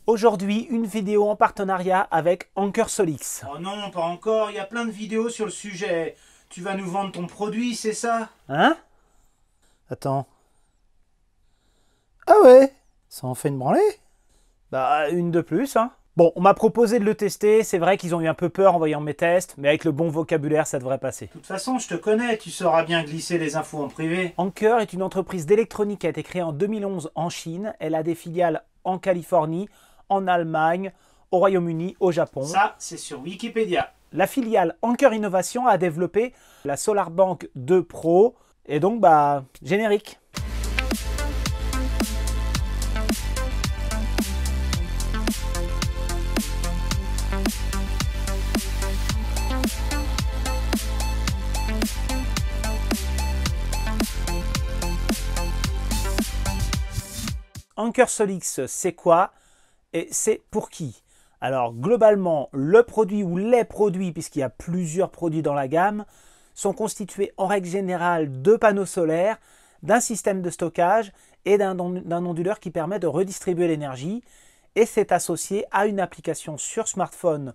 Aujourd'hui, une vidéo en partenariat avec Anker Solix. Oh non, pas encore, il y a plein de vidéos sur le sujet. Tu vas nous vendre ton produit, c'est ça? Hein? Attends. Ah ouais? Ça en fait une branlée? Bah, une de plus, hein. Bon, on m'a proposé de le tester, c'est vrai qu'ils ont eu un peu peur en voyant mes tests, mais avec le bon vocabulaire, ça devrait passer. De toute façon, je te connais, tu sauras bien glisser les infos en privé. Anker est une entreprise d'électronique qui a été créée en 2011 en Chine. Elle a des filiales en Californie, en Allemagne, au Royaume-Uni, au Japon. Ça, c'est sur Wikipédia. La filiale Anker Innovation a développé la SolarBank 2 Pro, et donc, bah, générique. Anker Solix, c'est quoi et c'est pour qui? Alors globalement, le produit ou les produits, puisqu'il y a plusieurs produits dans la gamme, sont constitués en règle générale de panneaux solaires, d'un système de stockage et d'un onduleur qui permet de redistribuer l'énergie. Et c'est associé à une application sur smartphone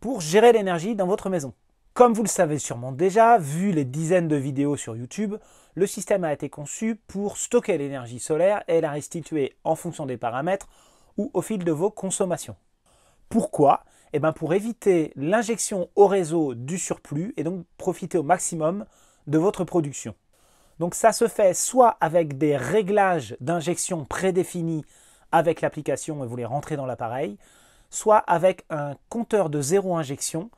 pour gérer l'énergie dans votre maison. Comme vous le savez sûrement déjà, vu les dizaines de vidéos sur YouTube, le système a été conçu pour stocker l'énergie solaire et la restituer en fonction des paramètres ou au fil de vos consommations. Pourquoi? Eh bien pour éviter l'injection au réseau du surplus et donc profiter au maximum de votre production. Donc ça se fait soit avec des réglages d'injection prédéfinis avec l'application et vous les rentrez dans l'appareil, soit avec un compteur de zéro injection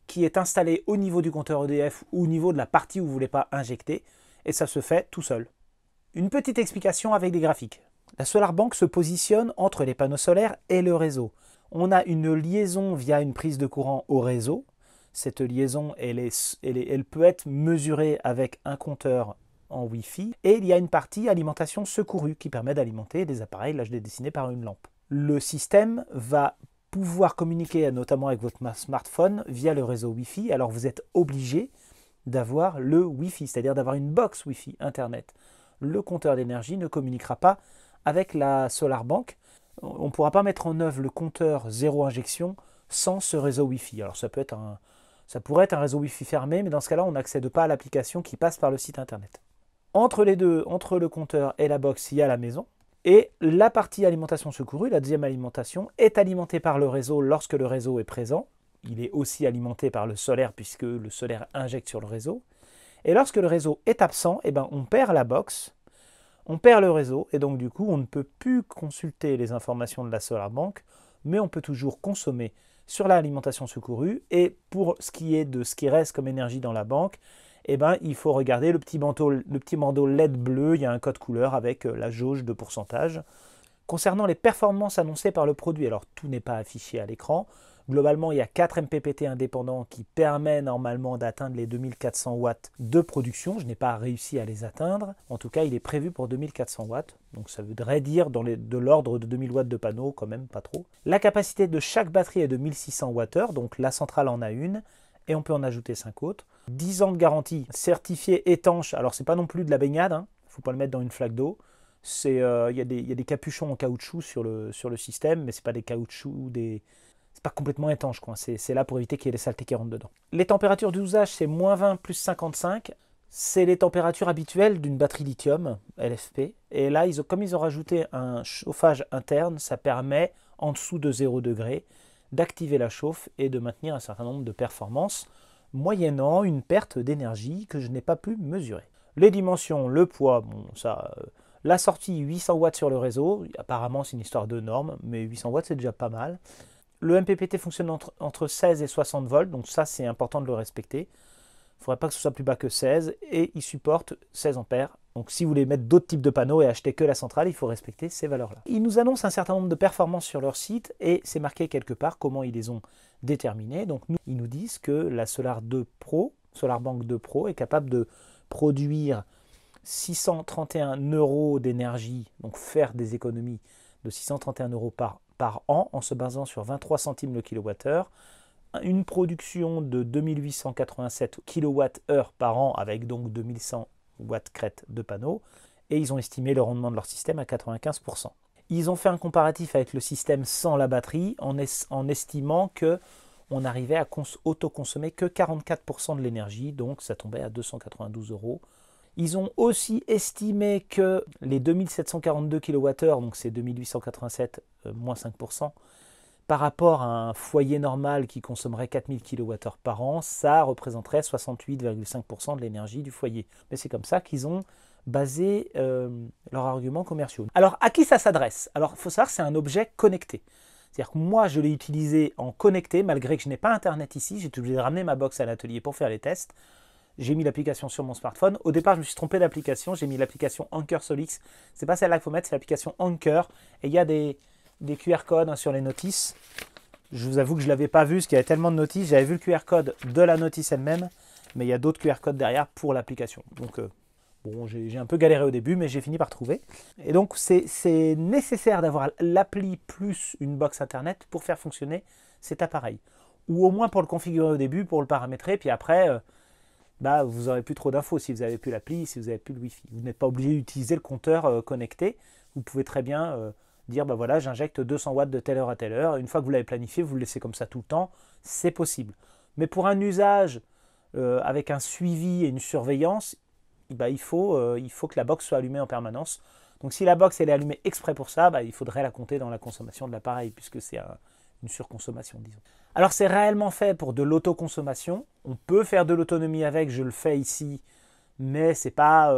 qui est installé au niveau du compteur EDF ou au niveau de la partie où vous ne voulez pas injecter, et ça se fait tout seul. Une petite explication avec des graphiques. La SolarBank se positionne entre les panneaux solaires et le réseau. On a une liaison via une prise de courant au réseau. Cette liaison, elle peut être mesurée avec un compteur en Wi-Fi. Et il y a une partie alimentation secourue qui permet d'alimenter des appareils. Là, je l'ai dessiné par une lampe. Le système va pouvoir communiquer notamment avec votre smartphone via le réseau Wi-Fi. Alors, vous êtes obligé d'avoir le Wi-Fi, c'est-à-dire d'avoir une box Wi-Fi Internet. Le compteur d'énergie ne communiquera pas avec la SolarBank. On ne pourra pas mettre en œuvre le compteur zéro injection sans ce réseau Wi-Fi. Alors ça pourrait être un réseau Wi-Fi fermé, mais dans ce cas-là, on n'accède pas à l'application qui passe par le site Internet. Entre les deux, entre le compteur et la box, il y a la maison. Et la partie alimentation secourue, la deuxième alimentation, est alimentée par le réseau lorsque le réseau est présent. Il est aussi alimenté par le solaire puisque le solaire injecte sur le réseau. Et lorsque le réseau est absent, eh ben, on perd la box, on perd le réseau et donc du coup on ne peut plus consulter les informations de la SolarBank, mais on peut toujours consommer sur l'alimentation secourue. Et pour ce qui est de ce qui reste comme énergie dans la banque, eh ben, il faut regarder le petit bandeau LED bleu, il y a un code couleur avec la jauge de pourcentage. Concernant les performances annoncées par le produit, alors tout n'est pas affiché à l'écran. Globalement, il y a 4 MPPT indépendants qui permettent normalement d'atteindre les 2400 watts de production. Je n'ai pas réussi à les atteindre. En tout cas, il est prévu pour 2400 watts. Donc ça voudrait dire de l'ordre de 2000 watts de panneau, quand même pas trop. La capacité de chaque batterie est de 1600 Wh, donc la centrale en a une. Et on peut en ajouter 5 autres. 10 ans de garantie, certifié étanche. Alors c'est pas non plus de la baignade, hein. Il ne faut pas le mettre dans une flaque d'eau. Il y a des capuchons en caoutchouc sur le système, mais ce n'est pas des caoutchoucs, c'est pas complètement étanche, quoi. C'est là pour éviter qu'il y ait des saletés qui rentrent dedans. Les températures d'usage, c'est -20 plus 55. C'est les températures habituelles d'une batterie lithium, LFP. Et là, comme ils ont rajouté un chauffage interne, ça permet, en dessous de 0 degré, d'activer la chauffe et de maintenir un certain nombre de performances, moyennant une perte d'énergie que je n'ai pas pu mesurer. Les dimensions, le poids, bon, ça... La sortie 800 watts sur le réseau, apparemment c'est une histoire de normes, mais 800 watts c'est déjà pas mal. Le MPPT fonctionne entre 16 et 60 volts, donc ça c'est important de le respecter. Il ne faudrait pas que ce soit plus bas que 16, et il supporte 16 ampères. Donc si vous voulez mettre d'autres types de panneaux et acheter que la centrale, il faut respecter ces valeurs-là. Ils nous annoncent un certain nombre de performances sur leur site, et c'est marqué quelque part comment ils les ont déterminées. Donc ils nous disent que la SolarBank 2 Pro est capable de produire 631 € d'énergie, donc faire des économies de 631 € par an en se basant sur 23 centimes le kilowattheure, une production de 2887 kWh par an avec donc 2100 watts crête de panneaux, et ils ont estimé le rendement de leur système à 95%. Ils ont fait un comparatif avec le système sans la batterie en estimant qu'on arrivait à autoconsommer que 44% de l'énergie, donc ça tombait à 292 €. Ils ont aussi estimé que les 2742 kWh, donc c'est 2887 moins 5%, par rapport à un foyer normal qui consommerait 4000 kWh par an, ça représenterait 68,5% de l'énergie du foyer. Mais c'est comme ça qu'ils ont basé leurs arguments commerciaux. Alors, à qui ça s'adresse? Alors, il faut savoir que c'est un objet connecté. C'est-à-dire que moi, je l'ai utilisé en connecté, malgré que je n'ai pas Internet ici. J'ai été obligé de ramener ma box à l'atelier pour faire les tests. J'ai mis l'application sur mon smartphone. Au départ, je me suis trompé d'application. J'ai mis l'application Anker Solix. C'est pas celle-là qu'il faut mettre, c'est l'application Anker. Et il y a des QR codes sur les notices. Je vous avoue que je ne l'avais pas vu parce qu'il y avait tellement de notices. J'avais vu le QR code de la notice elle-même, mais il y a d'autres QR codes derrière pour l'application. Donc, bon, j'ai un peu galéré au début, mais j'ai fini par trouver. Et donc, c'est nécessaire d'avoir l'appli plus une box Internet pour faire fonctionner cet appareil. Ou au moins pour le configurer au début, pour le paramétrer, puis après, vous n'aurez plus trop d'infos si vous n'avez plus l'appli, si vous n'avez plus le Wi-Fi. Vous n'êtes pas obligé d'utiliser le compteur connecté. Vous pouvez très bien dire, voilà, j'injecte 200 watts de telle heure à telle heure. Une fois que vous l'avez planifié, vous le laissez comme ça tout le temps. C'est possible. Mais pour un usage avec un suivi et une surveillance, il faut que la box soit allumée en permanence. Donc si la box elle est allumée exprès pour ça, il faudrait la compter dans la consommation de l'appareil, puisque c'est une surconsommation, disons. Alors c'est réellement fait pour de l'autoconsommation. On peut faire de l'autonomie avec, je le fais ici, mais ce n'est pas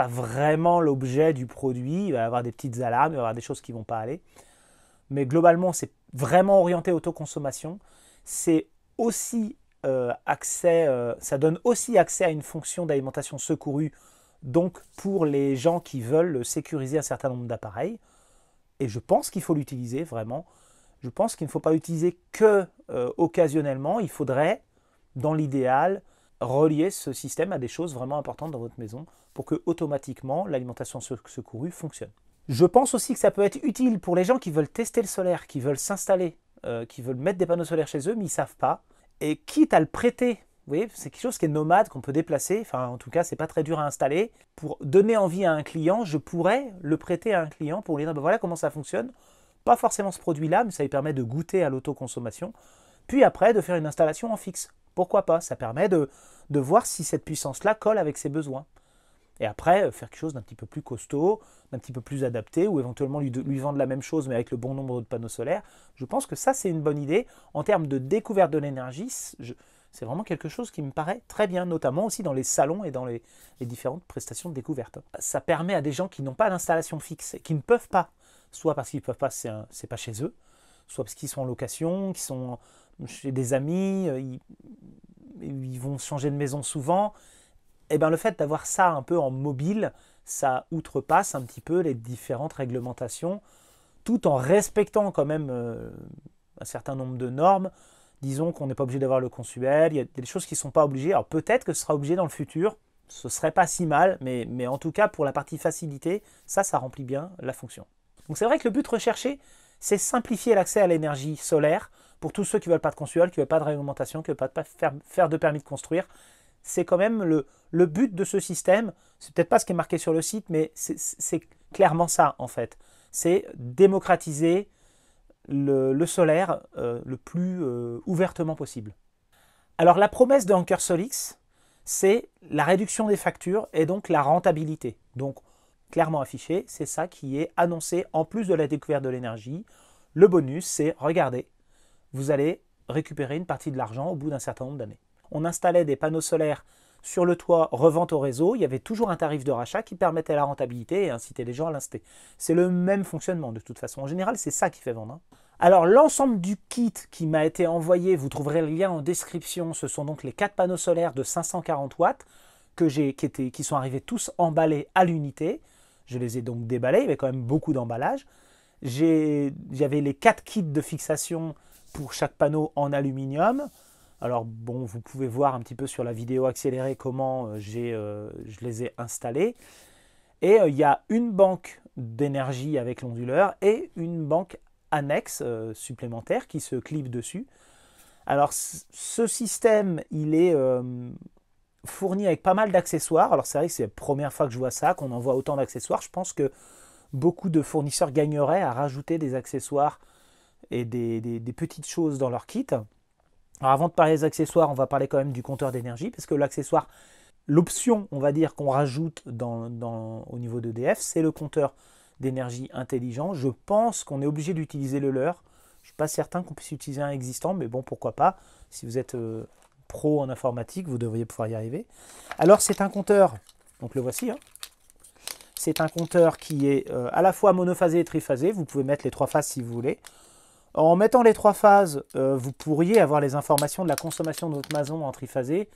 vraiment l'objet du produit. Il va y avoir des petites alarmes, il va y avoir des choses qui ne vont pas aller. Mais globalement, c'est vraiment orienté autoconsommation. C'est aussi ça donne aussi accès à une fonction d'alimentation secourue, donc pour les gens qui veulent sécuriser un certain nombre d'appareils. Et je pense qu'il faut l'utiliser vraiment. Je pense qu'il ne faut pas l'utiliser que occasionnellement. Il faudrait, dans l'idéal, relier ce système à des choses vraiment importantes dans votre maison pour que automatiquement l'alimentation secourue fonctionne. Je pense aussi que ça peut être utile pour les gens qui veulent tester le solaire, qui veulent s'installer, qui veulent mettre des panneaux solaires chez eux, mais ils ne savent pas. Et quitte à le prêter, vous voyez, c'est quelque chose qui est nomade, qu'on peut déplacer, enfin en tout cas c'est pas très dur à installer. Pour donner envie à un client, je pourrais le prêter à un client pour lui dire, voilà comment ça fonctionne. Pas forcément ce produit-là, mais ça lui permet de goûter à l'autoconsommation. Puis après, de faire une installation en fixe. Pourquoi pas? Ça permet de voir si cette puissance-là colle avec ses besoins. Et après, faire quelque chose d'un petit peu plus costaud, d'un petit peu plus adapté, ou éventuellement lui vendre la même chose, mais avec le bon nombre de panneaux solaires. Je pense que ça, c'est une bonne idée. En termes de découverte de l'énergie, c'est vraiment quelque chose qui me paraît très bien, notamment aussi dans les salons et dans les différentes prestations de découverte. Ça permet à des gens qui n'ont pas d'installation fixe, qui ne peuvent pas, soit parce qu'ils ne peuvent pas, c'est pas chez eux, soit parce qu'ils sont en location, qu'ils sont chez des amis, ils vont changer de maison souvent. Et bien le fait d'avoir ça un peu en mobile, ça outrepasse un petit peu les différentes réglementations, tout en respectant quand même un certain nombre de normes. Disons qu'on n'est pas obligé d'avoir le consuel, il y a des choses qui ne sont pas obligées. Alors peut-être que ce sera obligé dans le futur, ce ne serait pas si mal, mais en tout cas pour la partie facilité, ça remplit bien la fonction. Donc c'est vrai que le but recherché, c'est simplifier l'accès à l'énergie solaire pour tous ceux qui ne veulent pas de consuel, qui ne veulent pas de réglementation, qui ne veulent pas faire de permis de construire. C'est quand même le but de ce système. C'est peut-être pas ce qui est marqué sur le site, mais c'est clairement ça en fait. C'est démocratiser le solaire le plus ouvertement possible. Alors la promesse de Anker Solix, c'est la réduction des factures et donc la rentabilité. Donc clairement affiché, c'est ça qui est annoncé en plus de la découverte de l'énergie. Le bonus, c'est regardez, vous allez récupérer une partie de l'argent au bout d'un certain nombre d'années. On installait des panneaux solaires sur le toit, revente au réseau, il y avait toujours un tarif de rachat qui permettait la rentabilité et incitait les gens à l'installer. C'est le même fonctionnement de toute façon. En général, c'est ça qui fait vendre. Alors, l'ensemble du kit qui m'a été envoyé, vous trouverez le lien en description. Ce sont donc les 4 panneaux solaires de 540 watts qui sont arrivés tous emballés à l'unité. Je les ai donc déballés, il y avait quand même beaucoup d'emballage. J'avais les 4 kits de fixation pour chaque panneau en aluminium. Alors bon, vous pouvez voir un petit peu sur la vidéo accélérée comment je les ai installés. Et il y a une banque d'énergie avec l'onduleur et une banque annexe supplémentaire qui se clip dessus. Alors ce système, il est fourni avec pas mal d'accessoires. Alors c'est vrai que c'est la première fois que je vois ça, qu'on envoie autant d'accessoires. Je pense que beaucoup de fournisseurs gagneraient à rajouter des accessoires et des petites choses dans leur kit. Alors avant de parler des accessoires, on va parler quand même du compteur d'énergie, parce que l'accessoire, l'option, on va dire, qu'on rajoute au niveau d'EDF, c'est le compteur d'énergie intelligent. Je pense qu'on est obligé d'utiliser le leur. Je ne suis pas certain qu'on puisse utiliser un existant, mais bon, pourquoi pas. Si vous êtes pro en informatique, vous devriez pouvoir y arriver. Alors, c'est un compteur, donc le voici, hein. C'est un compteur qui est à la fois monophasé et triphasé. Vous pouvez mettre les 3 phases si vous voulez. En mettant les 3 phases, vous pourriez avoir les informations de la consommation de votre maison en triphasé,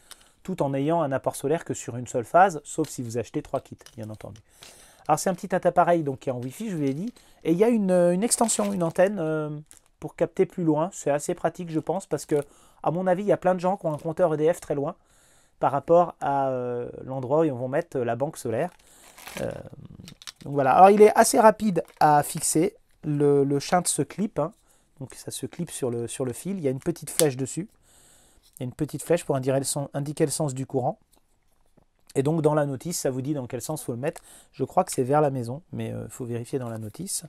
tout en ayant un apport solaire que sur une seule phase, sauf si vous achetez 3 kits, bien entendu. Alors c'est un petit appareil donc, qui est en Wi-Fi, je vous l'ai dit, et il y a une extension, une antenne pour capter plus loin. C'est assez pratique, je pense, parce que, à mon avis, il y a plein de gens qui ont un compteur EDF très loin par rapport à l'endroit où ils vont mettre la banque solaire. Donc voilà. Alors il est assez rapide à fixer. Le shunt se clip, hein. Donc ça se clip sur le fil. Il y a une petite flèche dessus. Il y a une petite flèche pour indiquer le sens du courant. Et donc dans la notice, ça vous dit dans quel sens il faut le mettre. Je crois que c'est vers la maison, mais il faut vérifier dans la notice.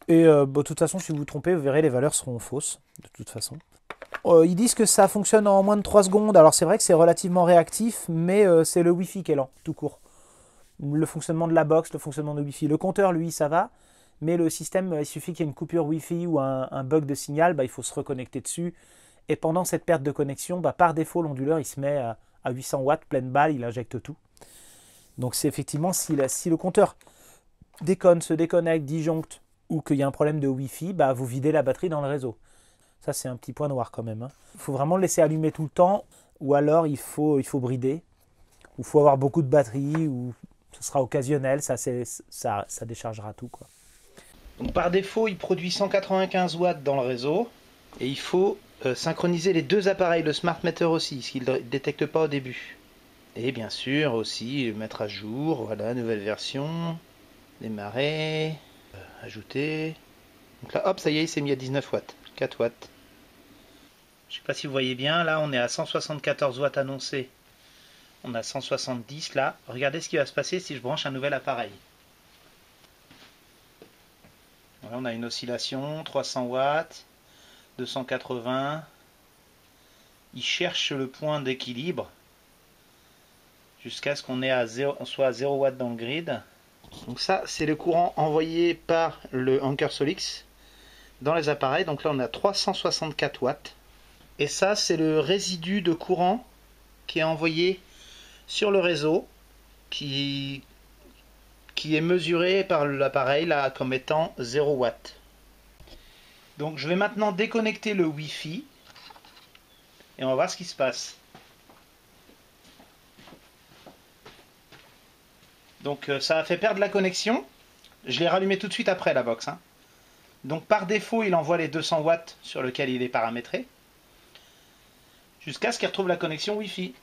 Et de toute façon, si vous vous trompez, vous verrez, les valeurs seront fausses, de toute façon. Ils disent que ça fonctionne en moins de 3 secondes. Alors c'est vrai que c'est relativement réactif, mais c'est le Wi-Fi qui est lent, tout court. Le fonctionnement de la box, le fonctionnement de Wi-Fi. Le compteur, lui, ça va. Mais le système, il suffit qu'il y ait une coupure Wi-Fi ou un bug de signal, il faut se reconnecter dessus. Et pendant cette perte de connexion, par défaut, l'onduleur, il se met à 800 watts, pleine balle, il injecte tout. Donc c'est effectivement, si le compteur déconne, se déconnecte, disjoncte, ou qu'il y a un problème de Wi-Fi, vous videz la batterie dans le réseau. Ça, c'est un petit point noir quand même, hein. Il faut vraiment le laisser allumer tout le temps, ou alors il faut brider, ou il faut avoir beaucoup de batterie, ou ce sera occasionnel, ça déchargera tout, quoi. Donc par défaut, il produit 195 watts dans le réseau, et il faut synchroniser les 2 appareils, le smart meter aussi, ce qu'il ne détecte pas au début. Et bien sûr aussi mettre à jour, voilà, nouvelle version, démarrer, ajouter. Donc là, hop, ça y est, il s'est mis à 19 watts, 4 watts. Je sais pas si vous voyez bien, là on est à 174 watts annoncés. On a 170 là. Regardez ce qui va se passer si je branche un nouvel appareil. Voilà, on a une oscillation, 300 watts, 280. Il cherche le point d'équilibre jusqu'à ce qu'on soit à 0 watts dans le grid. Donc ça, c'est le courant envoyé par le Anker Solix dans les appareils. Donc là, on a 364 watts. Et ça, c'est le résidu de courant qui est envoyé sur le réseau, qui est mesuré par l'appareil là comme étant 0 watts. Donc je vais maintenant déconnecter le Wi-Fi et on va voir ce qui se passe. Donc ça a fait perdre la connexion. Je l'ai rallumé tout de suite après la box, hein. Donc par défaut, il envoie les 200 watts sur lequel il est paramétré, jusqu'à ce qu'il retrouve la connexion Wi-Fi.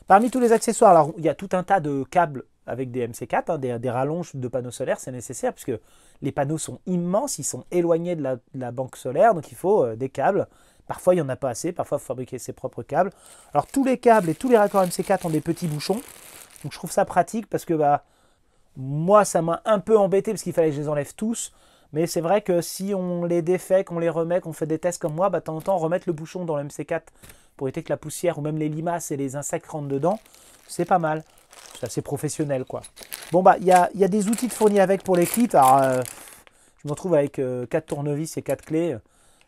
Parmi tous les accessoires, alors il y a tout un tas de câbles avec des MC4, hein, des rallonges de panneaux solaires, c'est nécessaire puisque les panneaux sont immenses, ils sont éloignés de la banque solaire, donc il faut des câbles. Parfois il n'y en a pas assez, parfois il faut fabriquer ses propres câbles. Alors tous les câbles et tous les raccords MC4 ont des petits bouchons, donc je trouve ça pratique parce que moi ça m'a un peu embêté parce qu'il fallait que je les enlève tous. Mais c'est vrai que si on les défait, qu'on les remet, qu'on fait des tests comme moi, de temps en temps remettre le bouchon dans le MC4 pour éviter que la poussière ou même les limaces et les insectes rentrent dedans, c'est pas mal. C'est assez professionnel, quoi. Bon, il y a des outils fournis avec pour les kits. Alors, je me retrouve avec 4 tournevis et 4 clés.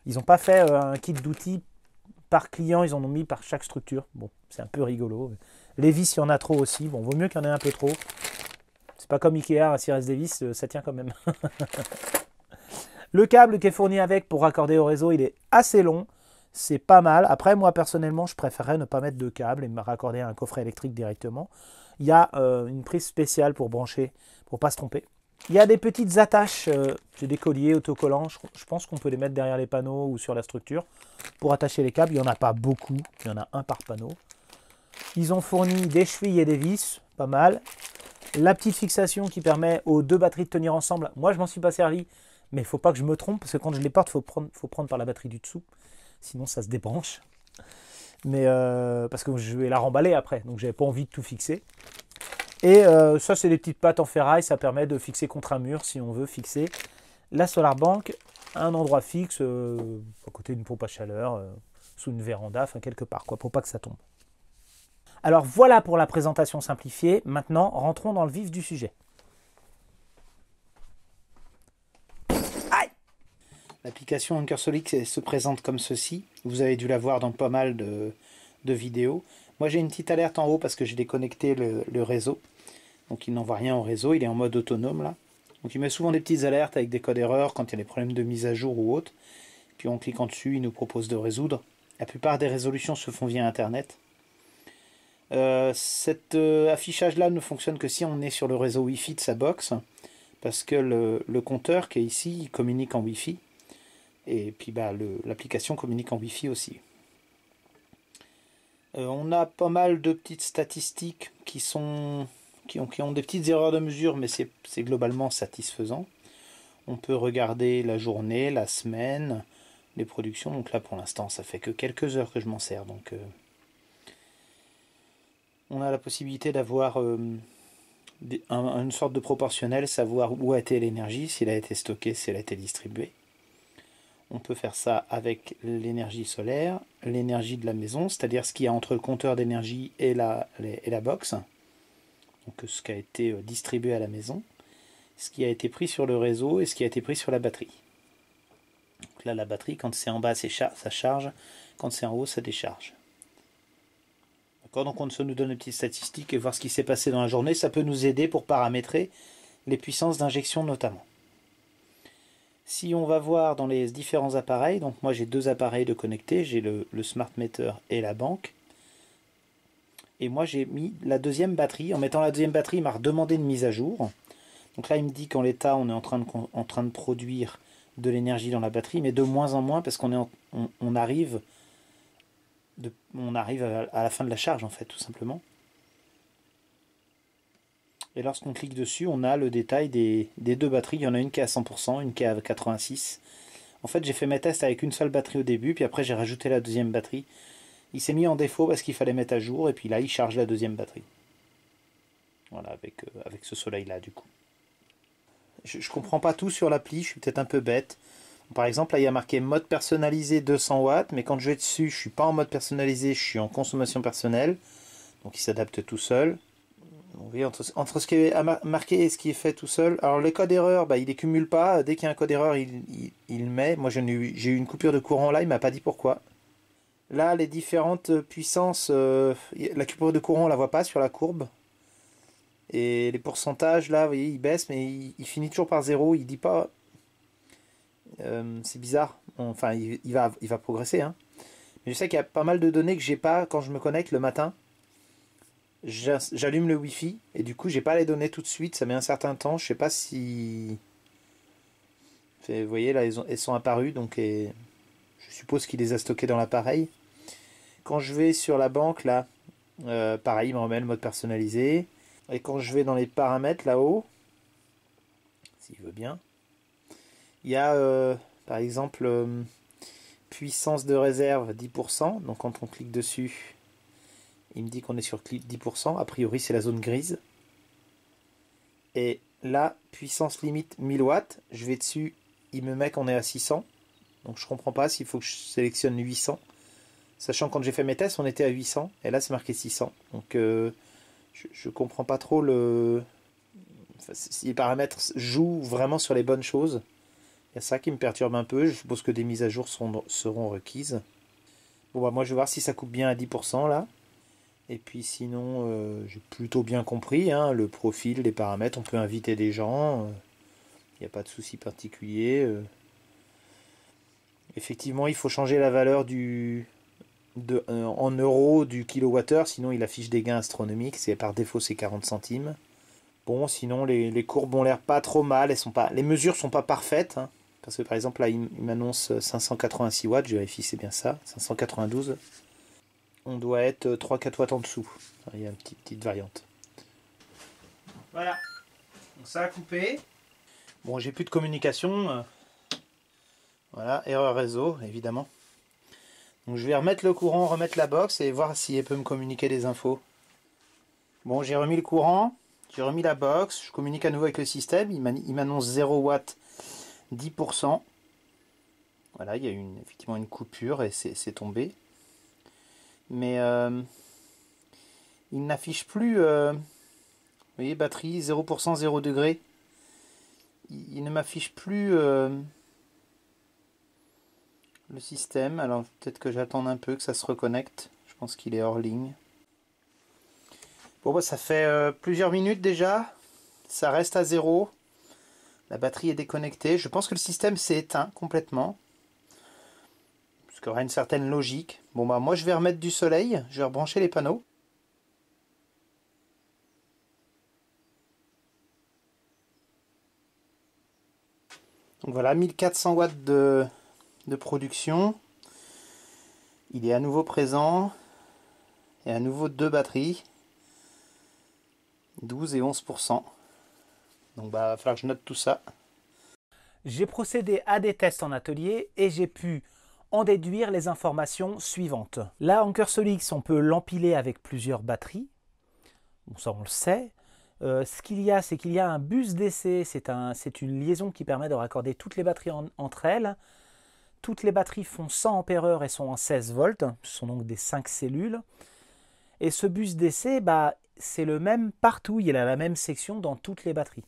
Ils n'ont pas fait un kit d'outils par client, ils en ont mis par chaque structure. Bon, c'est un peu rigolo. Les vis, il y en a trop aussi. Bon, vaut mieux qu'il y en ait un peu trop. C'est pas comme Ikea, un si reste des vis, ça tient quand même. Le câble qui est fourni avec pour raccorder au réseau, il est assez long. C'est pas mal. Après, moi, personnellement, je préférerais ne pas mettre de câble et me raccorder à un coffret électrique directement. Il y a une prise spéciale pour brancher, pour ne pas se tromper. Il y a des petites attaches, j'ai des colliers autocollants. Je pense qu'on peut les mettre derrière les panneaux ou sur la structure pour attacher les câbles. Il n'y en a pas beaucoup, il y en a un par panneau. Ils ont fourni des chevilles et des vis, pas mal. La petite fixation qui permet aux 2 batteries de tenir ensemble. Moi, je m'en suis pas servi. Mais il ne faut pas que je me trompe, parce que quand je les porte, il faut prendre par la batterie du dessous. Sinon, ça se débranche. Mais parce que je vais la remballer après, donc j'avais pas envie de tout fixer. Et ça, c'est des petites pattes en ferraille, ça permet de fixer contre un mur si on veut fixer la Solar Bank à un endroit fixe, à côté d'une pompe à chaleur, sous une véranda, enfin quelque part, quoi, pour pas que ça tombe. Alors voilà pour la présentation simplifiée. Maintenant, rentrons dans le vif du sujet. Aïe! L'application Ankersolix se présente comme ceci. Vous avez dû la voir dans pas mal de vidéos. Moi, j'ai une petite alerte en haut parce que j'ai déconnecté le réseau. Donc, il n'envoie rien au réseau. Il est en mode autonome, là. Donc, il met souvent des petites alertes avec des codes erreurs quand il y a des problèmes de mise à jour ou autre. Puis, en cliquant dessus, il nous propose de résoudre. La plupart des résolutions se font via Internet. Cet affichage-là ne fonctionne que si on est sur le réseau Wi-Fi de sa box. Parce que le compteur qui est ici, il communique en Wi-Fi. Et puis, l'application communique en Wi-Fi aussi. On a pas mal de petites statistiques qui ont des petites erreurs de mesure, mais c'est globalement satisfaisant. On peut regarder la journée, la semaine, les productions. Donc là, pour l'instant, ça fait que quelques heures que je m'en sers. Donc, on a la possibilité d'avoir une sorte de proportionnel, savoir où a été l'énergie, s'il a été stocké, si elle a été distribuée. On peut faire ça avec l'énergie solaire, l'énergie de la maison, c'est-à-dire ce qu'il y a entre le compteur d'énergie et la box. Donc ce qui a été distribué à la maison, ce qui a été pris sur le réseau et ce qui a été pris sur la batterie. Donc là, la batterie, quand c'est en bas, ça charge, quand c'est en haut, ça décharge. D'accord, donc ça nous donne des petites statistiques et voir ce qui s'est passé dans la journée. Ça peut nous aider pour paramétrer les puissances d'injection notamment. Si on va voir dans les différents appareils, donc moi j'ai deux appareils de connectés, j'ai le Smart Meter et la banque. Et moi j'ai mis la deuxième batterie. En mettant la deuxième batterie, il m'a redemandé une mise à jour. Donc là il me dit qu'en l'état on est en train de produire de l'énergie dans la batterie, mais de moins en moins parce qu'on arrive à la fin de la charge en fait, tout simplement. Et lorsqu'on clique dessus, on a le détail des deux batteries. Il y en a une qui est à 100%, une qui est à 86%. En fait, j'ai fait mes tests avec une seule batterie au début, puis après j'ai rajouté la deuxième batterie. Il s'est mis en défaut parce qu'il fallait mettre à jour, et puis là, il charge la deuxième batterie. Voilà, avec ce soleil-là, du coup. Je ne comprends pas tout sur l'appli, je suis peut-être un peu bête. Par exemple, là, il y a marqué mode personnalisé 200 watts, mais quand je vais dessus, je ne suis pas en mode personnalisé, je suis en consommation personnelle. Donc, il s'adapte tout seul. Oui, entre ce qui est marqué et ce qui est fait tout seul. Alors les codes erreurs, il les cumule pas. Dès qu'il y a un code erreur, il le met. Moi j'ai eu une coupure de courant là, il m'a pas dit pourquoi. Là, les différentes puissances, la coupure de courant on la voit pas sur la courbe. Et les pourcentages là, vous voyez, il baisse, mais il finit toujours par 0. Il dit pas. C'est bizarre. Enfin, il va progresser. Hein. Mais je sais qu'il y a pas mal de données que j'ai pas quand je me connecte le matin. J'allume le Wi-Fi et du coup j'ai pas les données tout de suite, ça met un certain temps, je sais pas si... Vous voyez là elles sont apparues, donc je suppose qu'il les a stockées dans l'appareil. Quand je vais sur la banque là, pareil il me remet le mode personnalisé. Et quand je vais dans les paramètres là-haut, s'il veut bien, il y a par exemple puissance de réserve 10%, donc quand on clique dessus, il me dit qu'on est sur 10%, a priori c'est la zone grise. Et là, puissance limite 1000 watts, je vais dessus, il me met qu'on est à 600. Donc je comprends pas s'il faut que je sélectionne 800. Sachant que quand j'ai fait mes tests, on était à 800. Et là, c'est marqué 600. Donc je comprends pas trop si les paramètres jouent vraiment sur les bonnes choses. Il y a ça qui me perturbe un peu. Je suppose que des mises à jour seront requises. Bon, moi je vais voir si ça coupe bien à 10% là. Et puis sinon, j'ai plutôt bien compris, hein, le profil, les paramètres, on peut inviter des gens, il n'y a pas de souci particulier. Effectivement, il faut changer la valeur en euros du kilowattheure, sinon il affiche des gains astronomiques, par défaut c'est 40 centimes. Bon, sinon les courbes ont l'air pas trop mal, les mesures sont pas parfaites, hein, parce que par exemple là il m'annonce 586 watts, je vérifie c'est bien ça, 592. On doit être 3-4 watts en dessous. Il y a une petite variante. Voilà. Donc ça a coupé. Bon, j'ai plus de communication. Voilà, erreur réseau, évidemment. Donc je vais remettre le courant, remettre la box et voir si elle peut me communiquer des infos. Bon, j'ai remis le courant. J'ai remis la box, je communique à nouveau avec le système, il m'annonce 0 watts, 10%. Voilà, il y a effectivement une coupure et c'est tombé. Mais il n'affiche plus, vous voyez, batterie 0%, 0 degré. Il ne m'affiche plus le système. Alors peut-être que j'attends un peu que ça se reconnecte. Je pense qu'il est hors ligne. Bon, bah, ça fait plusieurs minutes déjà. Ça reste à 0. La batterie est déconnectée. Je pense que le système s'est éteint complètement. Ce qui aura une certaine logique. Bon, bah moi je vais remettre du soleil. Je vais rebrancher les panneaux. Donc voilà, 1400 watts de production. Il est à nouveau présent. Et à nouveau 2 batteries. 12 et 11%. Donc bah, il va falloir que je note tout ça. J'ai procédé à des tests en atelier et j'ai pu en déduire les informations suivantes. Là, Anker Solix, on peut l'empiler avec plusieurs batteries. Bon, ça, on le sait. Ce qu'il y a, c'est qu'il y a un bus DC. C'est une liaison qui permet de raccorder toutes les batteries entre elles. Toutes les batteries font 100 Ah et sont en 16 volts. Ce sont donc des 5 cellules. Et ce bus DC, bah, c'est le même partout. Il a la même section dans toutes les batteries.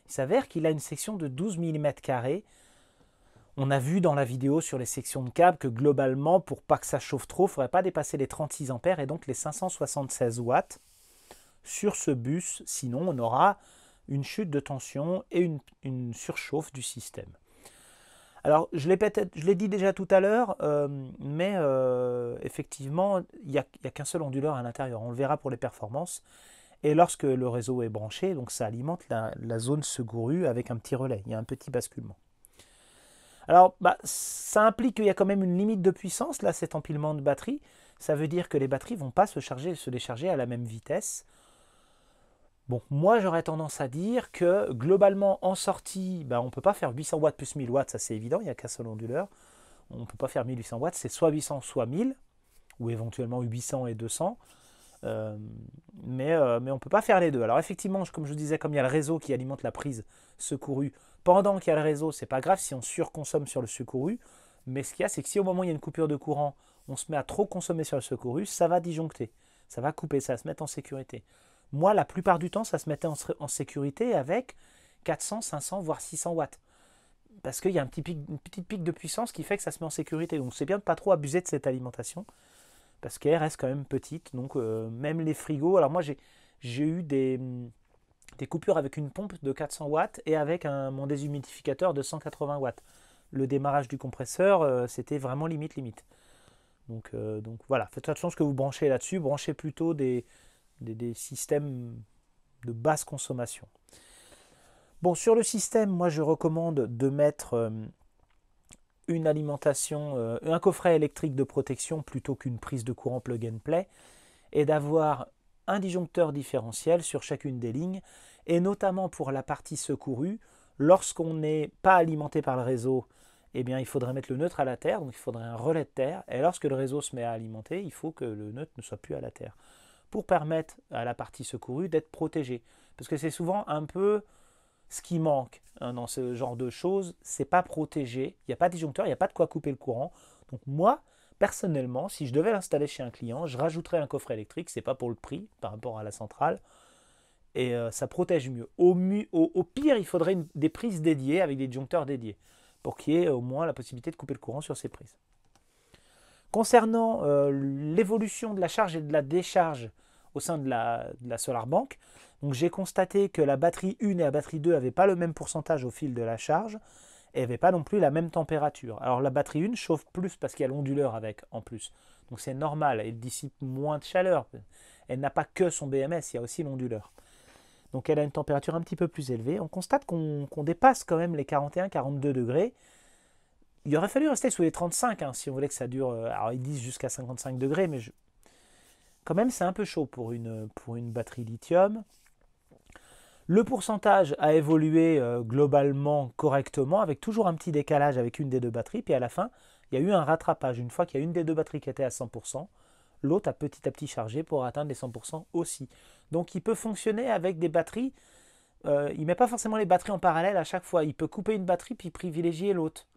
Il s'avère qu'il a une section de 12 mm². On a vu dans la vidéo sur les sections de câbles que globalement, pour pas que ça chauffe trop, il ne faudrait pas dépasser les 36 ampères et donc les 576 watts sur ce bus. Sinon, on aura une chute de tension et une surchauffe du système. Alors, je l'ai dit déjà tout à l'heure, mais effectivement, il n'y a qu'un seul onduleur à l'intérieur. On le verra pour les performances. Et lorsque le réseau est branché, donc ça alimente la zone secourue avec un petit relais. Il y a un petit basculement. Alors, bah, ça implique qu'il y a quand même une limite de puissance, là, cet empilement de batteries. Ça veut dire que les batteries ne vont pas se décharger à la même vitesse. Bon, moi, j'aurais tendance à dire que, globalement, en sortie, bah, on ne peut pas faire 800 watts plus 1000 watts, ça c'est évident, il n'y a qu'un seul onduleur. On ne peut pas faire 1800 watts, c'est soit 800, soit 1000, ou éventuellement 800 et 200. Mais on ne peut pas faire les deux. Alors effectivement, comme je vous disais, comme il y a le réseau qui alimente la prise secourue, pendant qu'il y a le réseau, c'est pas grave si on surconsomme sur le secouru, mais ce qu'il y a, c'est que si au moment où il y a une coupure de courant, on se met à trop consommer sur le secouru, ça va disjoncter, ça va couper, ça va se mettre en sécurité. Moi, la plupart du temps, ça se mettait en sécurité avec 400, 500, voire 600 watts. Parce qu'il y a une petite pic de puissance qui fait que ça se met en sécurité. Donc c'est bien de ne pas trop abuser de cette alimentation, parce qu'elle reste quand même petite. Donc même les frigos, alors moi j'ai eu des coupures avec une pompe de 400 watts et avec mon déshumidificateur de 180 watts. Le démarrage du compresseur, c'était vraiment limite. Donc voilà, faites attention à ce que vous branchez là-dessus. Branchez plutôt des systèmes de basse consommation. Bon, sur le système, moi je recommande de mettre une alimentation, un coffret électrique de protection plutôt qu'une prise de courant plug and play, et d'avoir un disjoncteur différentiel sur chacune des lignes, et notamment pour la partie secourue, lorsqu'on n'est pas alimenté par le réseau, eh bien, il faudrait mettre le neutre à la terre, donc il faudrait un relais de terre, et lorsque le réseau se met à alimenter, il faut que le neutre ne soit plus à la terre, pour permettre à la partie secourue d'être protégée. Parce que c'est souvent un peu ce qui manque dans ce genre de choses, c'est pas protégé, il n'y a pas de disjoncteur, il n'y a pas de quoi couper le courant. Donc moi, personnellement, si je devais l'installer chez un client, je rajouterais un coffret électrique, c'est pas pour le prix par rapport à la centrale, et ça protège mieux. Au pire, il faudrait des prises dédiées avec des disjoncteurs dédiés, pour qu'il y ait au moins la possibilité de couper le courant sur ces prises. Concernant l'évolution de la charge et de la décharge au sein de la SolarBank, donc j'ai constaté que la batterie 1 et la batterie 2 n'avaient pas le même pourcentage au fil de la charge et n'avaient pas non plus la même température. Alors la batterie 1 chauffe plus parce qu'il y a l'onduleur avec en plus. Donc c'est normal, elle dissipe moins de chaleur. Elle n'a pas que son BMS, il y a aussi l'onduleur. Donc elle a une température un petit peu plus élevée. On constate qu'on dépasse quand même les 41-42 degrés. Il aurait fallu rester sous les 35 si on voulait que ça dure. Alors ils disent jusqu'à 55 degrés, mais quand même c'est un peu chaud pour une batterie lithium. Le pourcentage a évolué globalement correctement, avec toujours un petit décalage avec une des deux batteries. Puis à la fin, il y a eu un rattrapage. Une fois qu'il y a une des deux batteries qui était à 100%, l'autre a petit à petit chargé pour atteindre les 100% aussi. Donc il peut fonctionner avec des batteries. Il ne met pas forcément les batteries en parallèle à chaque fois. Il peut couper une batterie puis privilégier l'autre.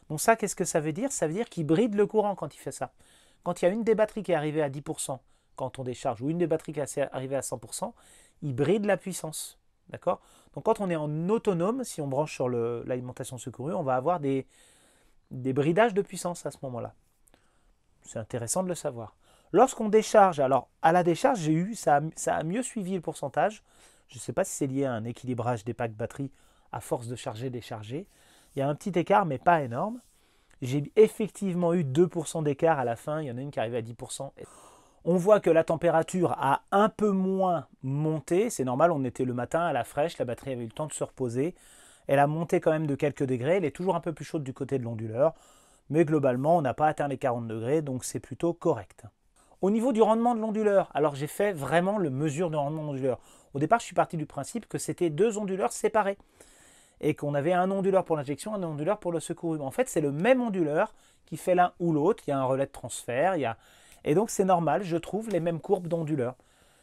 Donc ça, qu'est-ce que ça veut dire? Ça veut dire qu'il bride le courant quand il fait ça. Quand il y a une des batteries qui est arrivée à 10% quand on décharge, ou une des batteries qui est arrivée à 100%, il bride la puissance. D'accord? Donc quand on est en autonome, si on branche sur l'alimentation secourue, on va avoir des bridages de puissance à ce moment-là. C'est intéressant de le savoir. Lorsqu'on décharge, alors à la décharge, ça a mieux suivi le pourcentage. Je ne sais pas si c'est lié à un équilibrage des packs batterie à force de charger, décharger. Il y a un petit écart, mais pas énorme. J'ai effectivement eu 2% d'écart à la fin. Il y en a une qui arrivait à 10%. On voit que la température a un peu moins monté. C'est normal, on était le matin à la fraîche. La batterie avait eu le temps de se reposer. Elle a monté quand même de quelques degrés. Elle est toujours un peu plus chaude du côté de l'onduleur. Mais globalement, on n'a pas atteint les 40 degrés, donc c'est plutôt correct. Au niveau du rendement de l'onduleur, alors j'ai fait vraiment le mesure de rendement de l'onduleur. Au départ, je suis parti du principe que c'était 2 onduleurs séparés. Et qu'on avait un onduleur pour l'injection, un onduleur pour le secours. En fait, c'est le même onduleur qui fait l'un ou l'autre. Il y a un relais de transfert. Et donc, c'est normal, je trouve, les mêmes courbes d'onduleur,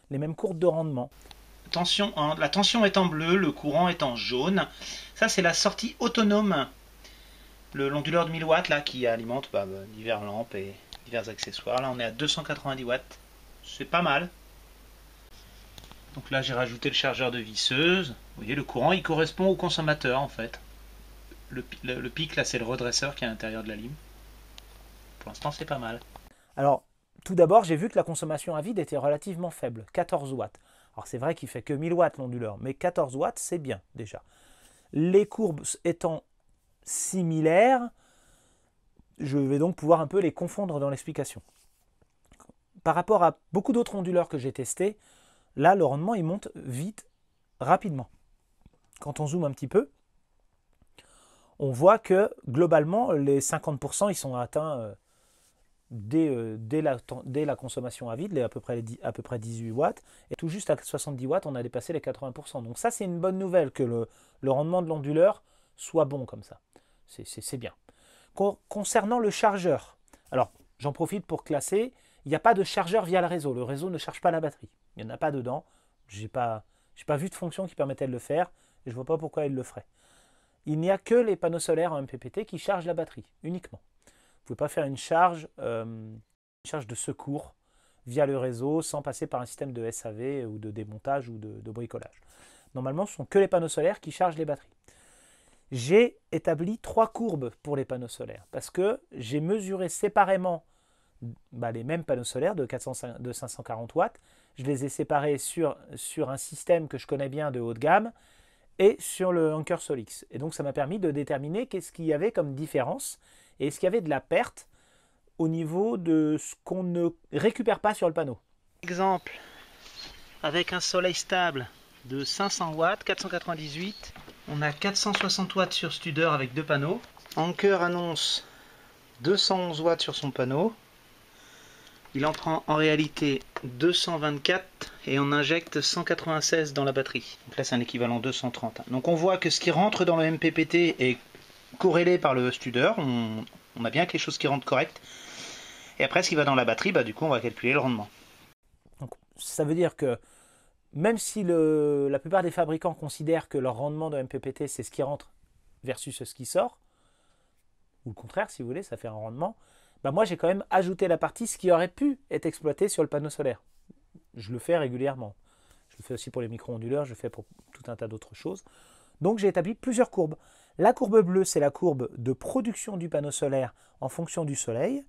les mêmes courbes de rendement. Attention, la tension est en bleu, le courant est en jaune. Ça, c'est la sortie autonome. L'onduleur de 1000 watts là, qui alimente diverses lampes et divers accessoires. Là, on est à 290 watts. C'est pas mal. Donc là, j'ai rajouté le chargeur de visseuse. Vous voyez, le courant, il correspond au consommateur, en fait. Le pic, là, c'est le redresseur qui est à l'intérieur de la lime. Pour l'instant, c'est pas mal. Alors, tout d'abord, j'ai vu que la consommation à vide était relativement faible, 14 watts. Alors, c'est vrai qu'il fait que 1000 watts l'onduleur, mais 14 watts, c'est bien, déjà. Les courbes étant similaires, je vais donc pouvoir un peu les confondre dans l'explication. Par rapport à beaucoup d'autres onduleurs que j'ai testés, là, le rendement, il monte vite, rapidement. Quand on zoome un petit peu, on voit que, globalement, les 50%, ils sont atteints dès la consommation à vide, à peu près 18 watts. Et tout juste à 70 watts, on a dépassé les 80%. Donc ça, c'est une bonne nouvelle, que le rendement de l'onduleur soit bon comme ça. C'est bien. Concernant le chargeur, alors, j'en profite pour classer. Il n'y a pas de chargeur via le réseau. Le réseau ne charge pas la batterie. Il n'y en a pas dedans. Je n'ai pas vu de fonction qui permettait de le faire et je ne vois pas pourquoi il le ferait. Il n'y a que les panneaux solaires en MPPT qui chargent la batterie, uniquement. Vous ne pouvez pas faire une charge de secours via le réseau sans passer par un système de SAV ou de démontage ou de bricolage. Normalement, ce sont que les panneaux solaires qui chargent les batteries. J'ai établi 3 courbes pour les panneaux solaires parce que j'ai mesuré séparément les mêmes panneaux solaires de 540 watts. Je les ai séparés sur un système que je connais bien de haut de gamme et sur le Anker Solix. Et donc ça m'a permis de déterminer qu'est-ce qu'il y avait comme différence et est-ce qu'il y avait de la perte au niveau de ce qu'on ne récupère pas sur le panneau. Exemple, avec un soleil stable de 500 watts, 498, on a 460 watts sur Studer avec 2 panneaux. Anker annonce 211 watts sur son panneau. Il en prend en réalité 224 et on injecte 196 dans la batterie. Donc là c'est un équivalent 230. Donc on voit que ce qui rentre dans le MPPT est corrélé par le Studer. On a bien que les choses qui rentrent correctes. Et après ce qui va dans la batterie, du coup on va calculer le rendement. Donc, ça veut dire que même si la plupart des fabricants considèrent que leur rendement de MPPT c'est ce qui rentre versus ce qui sort, ou le contraire si vous voulez, ça fait un rendement, moi j'ai quand même ajouté la partie ce qui aurait pu être exploité sur le panneau solaire. Je le fais régulièrement. Je le fais aussi pour les micro-onduleurs, je le fais pour tout un tas d'autres choses. Donc j'ai établi plusieurs courbes. La courbe bleue, c'est la courbe de production du panneau solaire en fonction du soleil.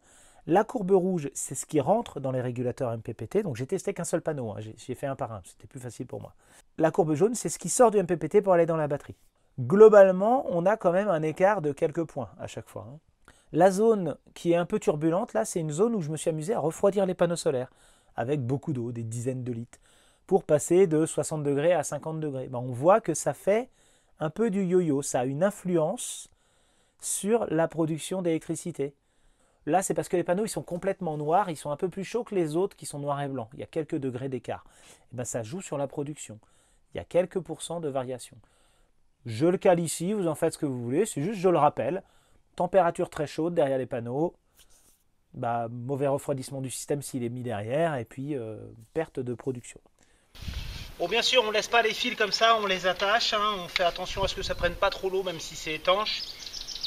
La courbe rouge, c'est ce qui rentre dans les régulateurs MPPT. Donc j'ai testé qu'un seul panneau, j'ai fait un par un, c'était plus facile pour moi. La courbe jaune, c'est ce qui sort du MPPT pour aller dans la batterie. Globalement, on a quand même un écart de quelques points à chaque fois. La zone qui est un peu turbulente, là, c'est une zone où je me suis amusé à refroidir les panneaux solaires avec beaucoup d'eau, des dizaines de litres, pour passer de 60 degrés à 50 degrés. On voit que ça fait un peu du yo-yo, ça a une influence sur la production d'électricité. Là, c'est parce que les panneaux ils sont complètement noirs, ils sont un peu plus chauds que les autres qui sont noirs et blancs. Il y a quelques degrés d'écart. Ça joue sur la production. Il y a quelques pourcents de variation. Je le cale ici, vous en faites ce que vous voulez, c'est juste je le rappelle. Température très chaude derrière les panneaux, mauvais refroidissement du système s'il est mis derrière, et puis perte de production. Bon, bien sûr, on ne laisse pas les fils comme ça, on les attache, hein, on fait attention à ce que ça prenne pas trop l'eau, même si c'est étanche.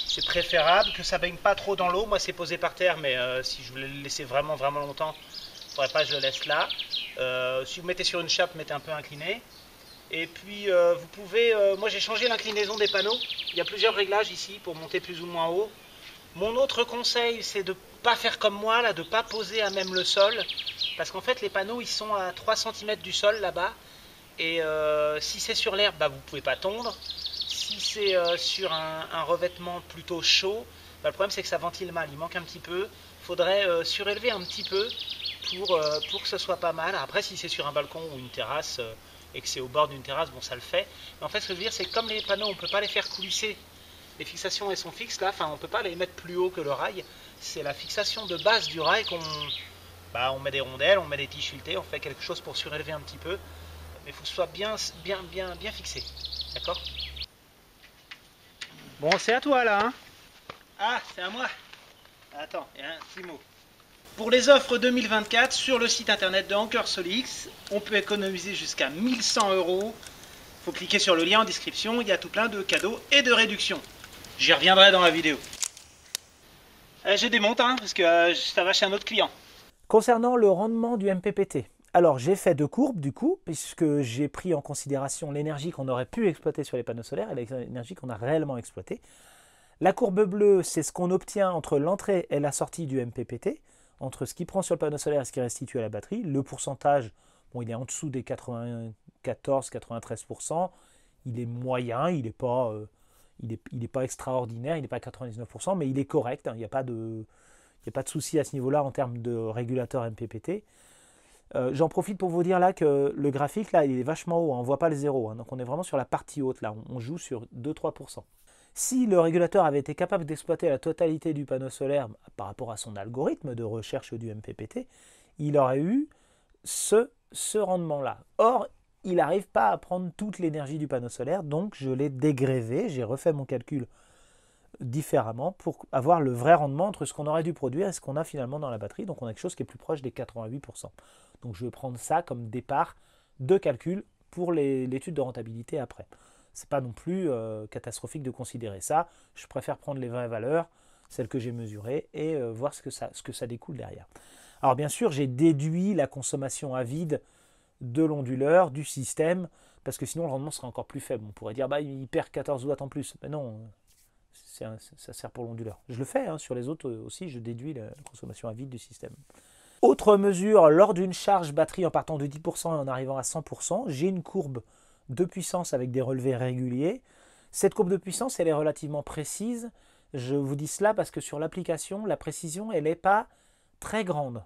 C'est préférable que ça baigne pas trop dans l'eau. Moi, c'est posé par terre, mais si je voulais le laisser vraiment longtemps, il ne faudrait pas que je le laisse là. Si vous mettez sur une chape, mettez un peu incliné. Et puis, vous pouvez... moi, j'ai changé l'inclinaison des panneaux. Il y a plusieurs réglages ici pour monter plus ou moins haut. Mon autre conseil, c'est de ne pas faire comme moi, là, de ne pas poser à même le sol. Parce qu'en fait, les panneaux, ils sont à 3 cm du sol, là-bas. Et si c'est sur l'herbe, vous ne pouvez pas tondre. Si c'est sur un revêtement plutôt chaud, le problème c'est que ça ventile mal, il manque un petit peu. Il faudrait surélever un petit peu pour que ce soit pas mal. Après, si c'est sur un balcon ou une terrasse et que c'est au bord d'une terrasse, bon, ça le fait. Mais en fait, ce que je veux dire, c'est que comme les panneaux, on ne peut pas les faire coulisser. Les fixations, elles sont fixes là, enfin, on ne peut pas les mettre plus haut que le rail. C'est la fixation de base du rail qu'on... on met des rondelles, on met des tiges filetées, on fait quelque chose pour surélever un petit peu. Mais il faut que ce soit bien fixé. D'accord ? Bon, c'est à toi là, hein? Ah, c'est à moi. Attends, il y a un petit mot. Pour les offres 2024 sur le site internet de Anker Solix, on peut économiser jusqu'à 1100 €. Faut cliquer sur le lien en description, il y a tout plein de cadeaux et de réductions. J'y reviendrai dans la vidéo. Je démonte, hein, parce que ça va chez un autre client. Concernant le rendement du MPPT, alors j'ai fait 2 courbes du coup, puisque j'ai pris en considération l'énergie qu'on aurait pu exploiter sur les panneaux solaires et l'énergie qu'on a réellement exploitée. La courbe bleue, c'est ce qu'on obtient entre l'entrée et la sortie du MPPT, entre ce qui prend sur le panneau solaire et ce qui restitue à la batterie. Le pourcentage, bon, il est en dessous des 94-93%, il est moyen, il n'est pas, pas extraordinaire, il n'est pas à 99%, mais il est correct, hein, il n'y a pas de souci à ce niveau-là en termes de régulateur MPPT. J'en profite pour vous dire là que le graphique là il est vachement haut, hein, on ne voit pas le zéro, hein, donc on est vraiment sur la partie haute là, on joue sur 2-3%. Si le régulateur avait été capable d'exploiter la totalité du panneau solaire par rapport à son algorithme de recherche du MPPT, il aurait eu ce rendement là. Or, il n'arrive pas à prendre toute l'énergie du panneau solaire, donc je l'ai dégrévé, j'ai refait mon calcul différemment pour avoir le vrai rendement entre ce qu'on aurait dû produire et ce qu'on a finalement dans la batterie. Donc on a quelque chose qui est plus proche des 88%. Donc je vais prendre ça comme départ de calcul pour l'étude de rentabilité après. C'est pas non plus catastrophique de considérer ça. Je préfère prendre les vraies valeurs, celles que j'ai mesurées, et voir ce que ça découle derrière. Alors bien sûr, j'ai déduit la consommation à vide de l'onduleur, du système, parce que sinon le rendement serait encore plus faible. On pourrait dire, il perd 14 watts en plus. Mais non, ça sert pour l'onduleur. Je le fais, hein, sur les autres aussi, je déduis la consommation à vide du système. Autre mesure, lors d'une charge batterie en partant de 10% et en arrivant à 100%, j'ai une courbe de puissance avec des relevés réguliers. Cette courbe de puissance, elle est relativement précise. Je vous dis cela parce que sur l'application, la précision, elle n'est pas très grande.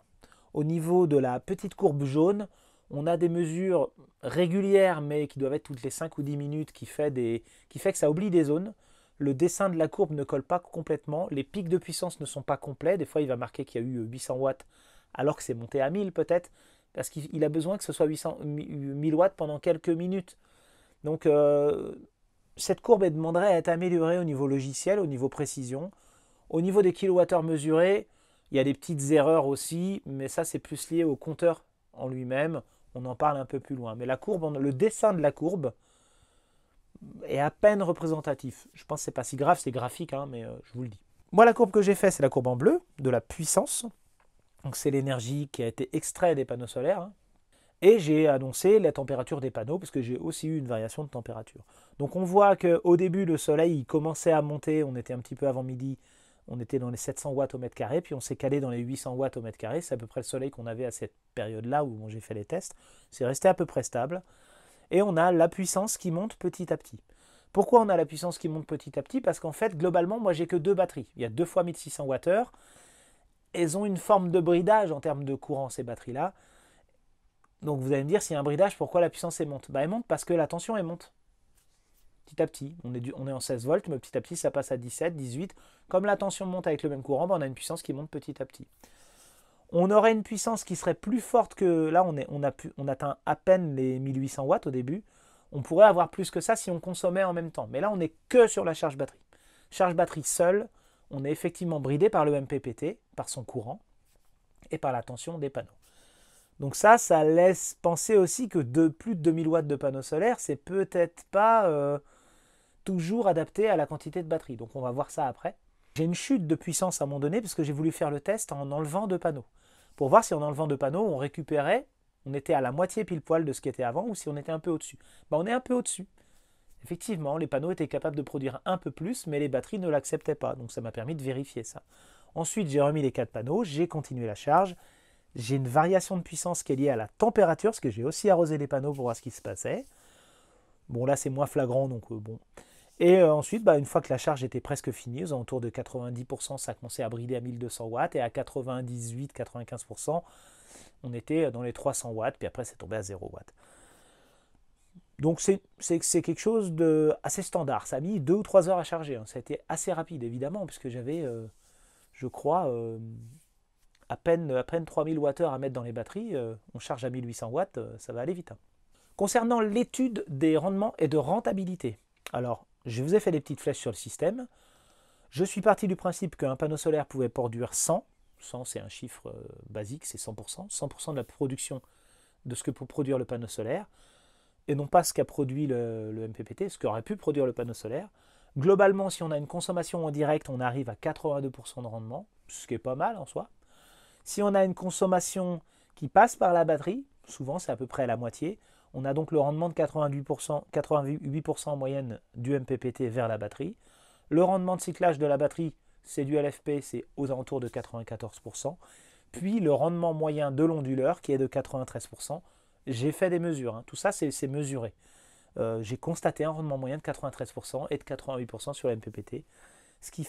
Au niveau de la petite courbe jaune, on a des mesures régulières, mais qui doivent être toutes les 5 ou 10 minutes, qui fait que ça oublie des zones. Le dessin de la courbe ne colle pas complètement. Les pics de puissance ne sont pas complets. Des fois, il va marquer qu'il y a eu 800 watts, alors que c'est monté à 1000 peut-être, parce qu'il a besoin que ce soit 1000 watts pendant quelques minutes. Donc, cette courbe elle demanderait à être améliorée au niveau logiciel, au niveau précision. Au niveau des kilowattheures mesurés, il y a des petites erreurs aussi, mais ça, c'est plus lié au compteur en lui-même. On en parle un peu plus loin. Mais la courbe, le dessin de la courbe est à peine représentatif. Je pense que c'est pas si grave, c'est graphique, hein, mais je vous le dis. Moi, la courbe que j'ai faite, c'est la courbe en bleu, de la puissance. Donc, c'est l'énergie qui a été extraite des panneaux solaires. Hein. Et j'ai annoncé la température des panneaux, parce que j'ai aussi eu une variation de température. Donc, on voit qu'au début, le soleil il commençait à monter. On était un petit peu avant midi. On était dans les 700 watts au mètre carré, puis on s'est calé dans les 800 watts au mètre carré. C'est à peu près le soleil qu'on avait à cette période-là où j'ai fait les tests. C'est resté à peu près stable. Et on a la puissance qui monte petit à petit. Pourquoi on a la puissance qui monte petit à petit? Parce qu'en fait, globalement, moi, j'ai que 2 batteries. Il y a 2 fois 1600 Wh. Elles ont une forme de bridage en termes de courant, ces batteries-là. Donc, vous allez me dire, s'il y a un bridage, pourquoi la puissance elle monte? Elle monte parce que la tension, elle monte. Petit à petit. On est en 16 volts, mais petit à petit, ça passe à 17, 18. Comme la tension monte avec le même courant, on a une puissance qui monte petit à petit. On aurait une puissance qui serait plus forte que... Là, on atteint à peine les 1800 watts au début. On pourrait avoir plus que ça si on consommait en même temps. Mais là, on n'est que sur la charge batterie. Charge batterie seule, on est effectivement bridé par le MPPT, par son courant. et par la tension des panneaux. Donc ça laisse penser aussi que plus de 2000 watts de panneaux solaires, c'est peut-être pas toujours adapté à la quantité de batterie. Donc on va voir ça après. J'ai une chute de puissance à un moment donné parce que j'ai voulu faire le test en enlevant 2 panneaux. Pour voir si en enlevant 2 panneaux, on récupérait, on était à la moitié pile poil de ce qui était avant ou si on était un peu au-dessus. On est un peu au-dessus. Effectivement, les panneaux étaient capables de produire un peu plus, mais les batteries ne l'acceptaient pas. Donc ça m'a permis de vérifier ça. Ensuite, j'ai remis les 4 panneaux, j'ai continué la charge. J'ai une variation de puissance qui est liée à la température, parce que j'ai aussi arrosé les panneaux pour voir ce qui se passait. Bon, là, c'est moins flagrant, donc bon. Et ensuite, une fois que la charge était presque finie, aux alentours de 90%, ça a commencé à brider à 1200 watts, et à 98-95%, on était dans les 300 watts, puis après, c'est tombé à 0 watts. Donc, c'est quelque chose de assez standard. Ça a mis 2 ou 3 heures à charger. Ça a été assez rapide, évidemment, puisque j'avais, je crois, à peine 3000 Wh à mettre dans les batteries, on charge à 1800 watts, ça va aller vite. Concernant l'étude des rendements et de rentabilité, alors je vous ai fait des petites flèches sur le système. Je suis parti du principe qu'un panneau solaire pouvait produire 100. 100 c'est un chiffre basique, c'est 100%. 100% de la production de ce que peut produire le panneau solaire, et non pas ce qu'a produit le MPPT, ce qu'aurait pu produire le panneau solaire. Globalement, si on a une consommation en direct, on arrive à 82% de rendement, ce qui est pas mal en soi. Si on a une consommation qui passe par la batterie, souvent c'est à peu près la moitié, on a donc le rendement de 88% en moyenne du MPPT vers la batterie. Le rendement de cyclage de la batterie, c'est du LFP, c'est aux alentours de 94%. Puis le rendement moyen de l'onduleur qui est de 93%. J'ai fait des mesures, tout ça c'est mesuré. J'ai constaté un rendement moyen de 93% et de 88% sur le MPPT. Ce qui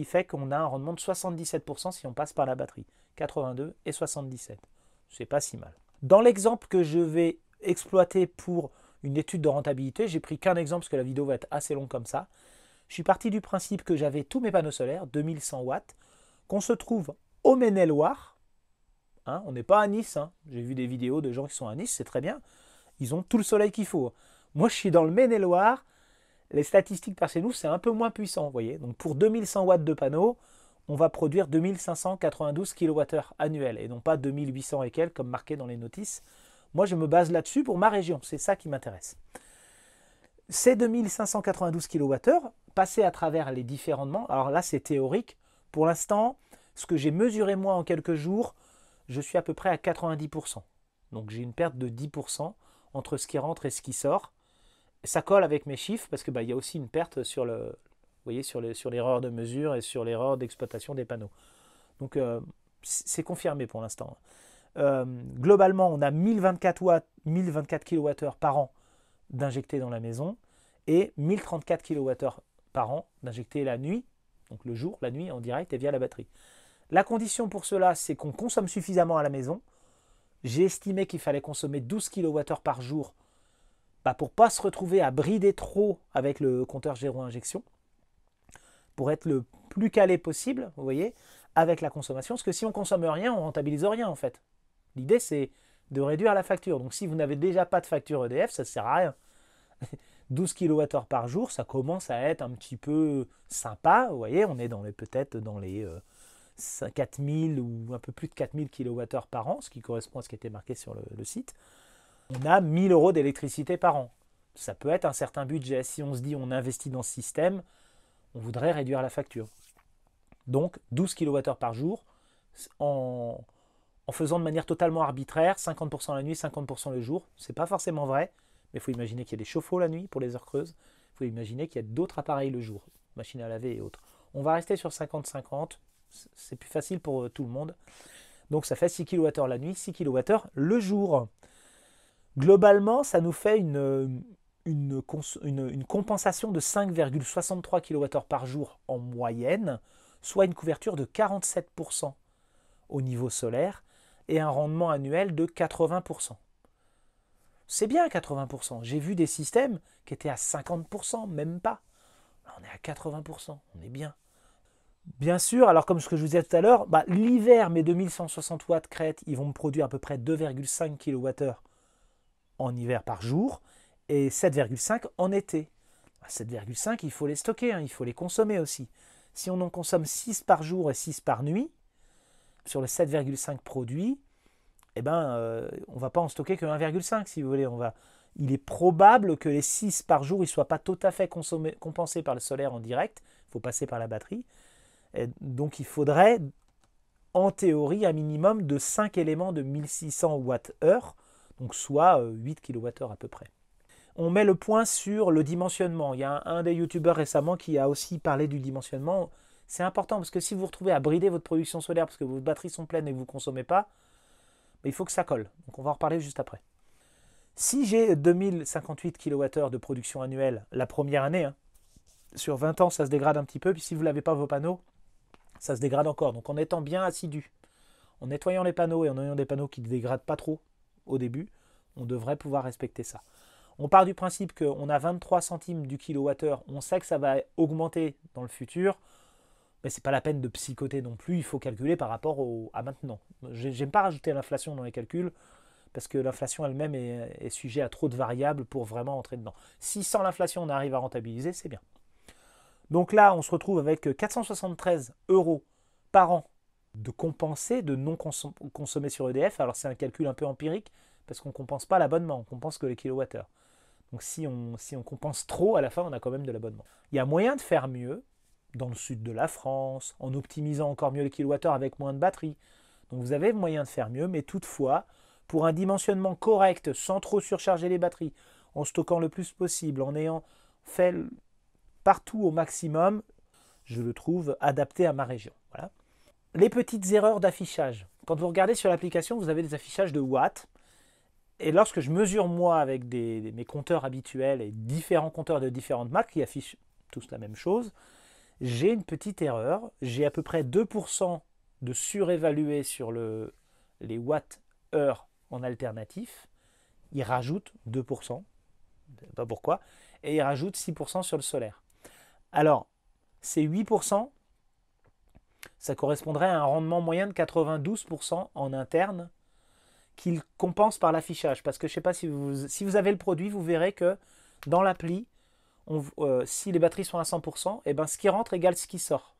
fait qu'on a un rendement de 77% si on passe par la batterie. 82 et 77. C'est pas si mal. Dans l'exemple que je vais exploiter pour une étude de rentabilité, j'ai pris qu'un exemple parce que la vidéo va être assez longue comme ça. Je suis parti du principe que j'avais tous mes panneaux solaires, 2100 watts, qu'on se trouve au Maine-et-Loire. On n'est pas à Nice. J'ai vu des vidéos de gens qui sont à Nice, c'est très bien. Ils ont tout le soleil qu'il faut. Moi, je suis dans le Maine-et-Loire. Les statistiques par chez nous, c'est un peu moins puissant, vous voyez. Donc pour 2100 watts de panneaux, on va produire 2592 kWh annuels et non pas 2800 et quelques comme marqué dans les notices. Moi, je me base là-dessus pour ma région, c'est ça qui m'intéresse. Ces 2592 kWh, passés à travers les différents rendements, alors là c'est théorique, pour l'instant, ce que j'ai mesuré moi en quelques jours, je suis à peu près à 90%. Donc j'ai une perte de 10% entre ce qui rentre et ce qui sort. Ça colle avec mes chiffres parce que y a aussi une perte sur sur l'erreur de mesure et sur l'erreur d'exploitation des panneaux. Donc c'est confirmé pour l'instant. Globalement, on a 1024 kWh par an d'injectés dans la maison et 1034 kWh par an d'injectés la nuit, donc le jour, la nuit en direct et via la batterie. La condition pour cela, c'est qu'on consomme suffisamment à la maison. J'ai estimé qu'il fallait consommer 12 kWh par jour pour ne pas se retrouver à brider trop avec le compteur géro-injection, pour être le plus calé possible, vous voyez, avec la consommation, parce que si on ne consomme rien, on ne rentabilise rien en fait. L'idée c'est de réduire la facture. Donc si vous n'avez déjà pas de facture EDF, ça ne sert à rien. 12 kWh par jour, ça commence à être un petit peu sympa, vous voyez, on est peut-être dans les 4000 ou un peu plus de 4000 kWh par an, ce qui correspond à ce qui était marqué sur le site. On a 1000 € d'électricité par an. Ça peut être un certain budget. Si on se dit on investit dans ce système, on voudrait réduire la facture. Donc 12 kWh par jour, en faisant de manière totalement arbitraire, 50% la nuit, 50% le jour. C'est pas forcément vrai, mais il faut imaginer qu'il y a des chauffe-eau la nuit pour les heures creuses. Il faut imaginer qu'il y a d'autres appareils le jour, machines à laver et autres. On va rester sur 50-50, c'est plus facile pour tout le monde. Donc ça fait 6 kWh la nuit, 6 kWh le jour. Globalement, ça nous fait une compensation de 5,63 kWh par jour en moyenne, soit une couverture de 47% au niveau solaire et un rendement annuel de 80%. C'est bien 80%. J'ai vu des systèmes qui étaient à 50%, même pas. Là, on est à 80%, on est bien. Bien sûr, alors comme ce que je vous disais tout à l'heure, l'hiver, mes 2160 watts crête, ils vont me produire à peu près 2,5 kWh en hiver par jour et 7,5 en été. 7,5, il faut les stocker, il faut les consommer aussi. Si on en consomme 6 par jour et 6 par nuit, sur les 7,5 produits, eh ben, on ne va pas en stocker que 1,5 si vous voulez. Il est probable que les 6 par jour ne soient pas tout à fait compensés par le solaire en direct. Il faut passer par la batterie. Et donc il faudrait, en théorie, un minimum de 5 éléments de 1600 Wh, donc soit 8 kWh à peu près. On met le point sur le dimensionnement. Il y a un des youtubeurs récemment qui a aussi parlé du dimensionnement. C'est important parce que si vous vous retrouvez à brider votre production solaire parce que vos batteries sont pleines et que vous ne consommez pas, il faut que ça colle. Donc on va en reparler juste après. Si j'ai 2058 kWh de production annuelle la première année, sur 20 ans ça se dégrade un petit peu, puis si vous ne lavez pas vos panneaux, ça se dégrade encore. Donc en étant bien assidu, en nettoyant les panneaux et en ayant des panneaux qui ne dégradent pas trop au début, on devrait pouvoir respecter ça. On part du principe qu'on a 23 centimes du kilowattheure, on sait que ça va augmenter dans le futur, mais ce n'est pas la peine de psychoter non plus, il faut calculer par rapport à maintenant. J'aime pas rajouter l'inflation dans les calculs, parce que l'inflation elle-même est sujet à trop de variables pour vraiment entrer dedans. Si sans l'inflation on arrive à rentabiliser, c'est bien. Donc là, on se retrouve avec 473 € par an de compensés, de non consommés sur EDF. Alors c'est un calcul un peu empirique, parce qu'on ne compense pas l'abonnement, on compense que les kilowattheures. Donc si on compense trop, à la fin, on a quand même de l'abonnement. Il y a moyen de faire mieux, dans le sud de la France, en optimisant encore mieux les kilowattheures avec moins de batterie. Donc vous avez moyen de faire mieux, mais toutefois, pour un dimensionnement correct, sans trop surcharger les batteries, en stockant le plus possible, en ayant fait partout au maximum, je le trouve adapté à ma région. Voilà. Les petites erreurs d'affichage. Quand vous regardez sur l'application, vous avez des affichages de watts. Et lorsque je mesure moi avec mes compteurs habituels et différents compteurs de différentes marques qui affichent tous la même chose, j'ai une petite erreur. J'ai à peu près 2% de surévalué sur les watts-heure en alternatif. Il rajoute 2%, je ne sais pas pourquoi, et il rajoute 6% sur le solaire. Alors, ces 8%, ça correspondrait à un rendement moyen de 92% en interne qu'il compense par l'affichage. Parce que je ne sais pas si vous avez le produit, vous verrez que dans l'appli, si les batteries sont à 100%, eh ben, ce qui rentre égale ce qui sort.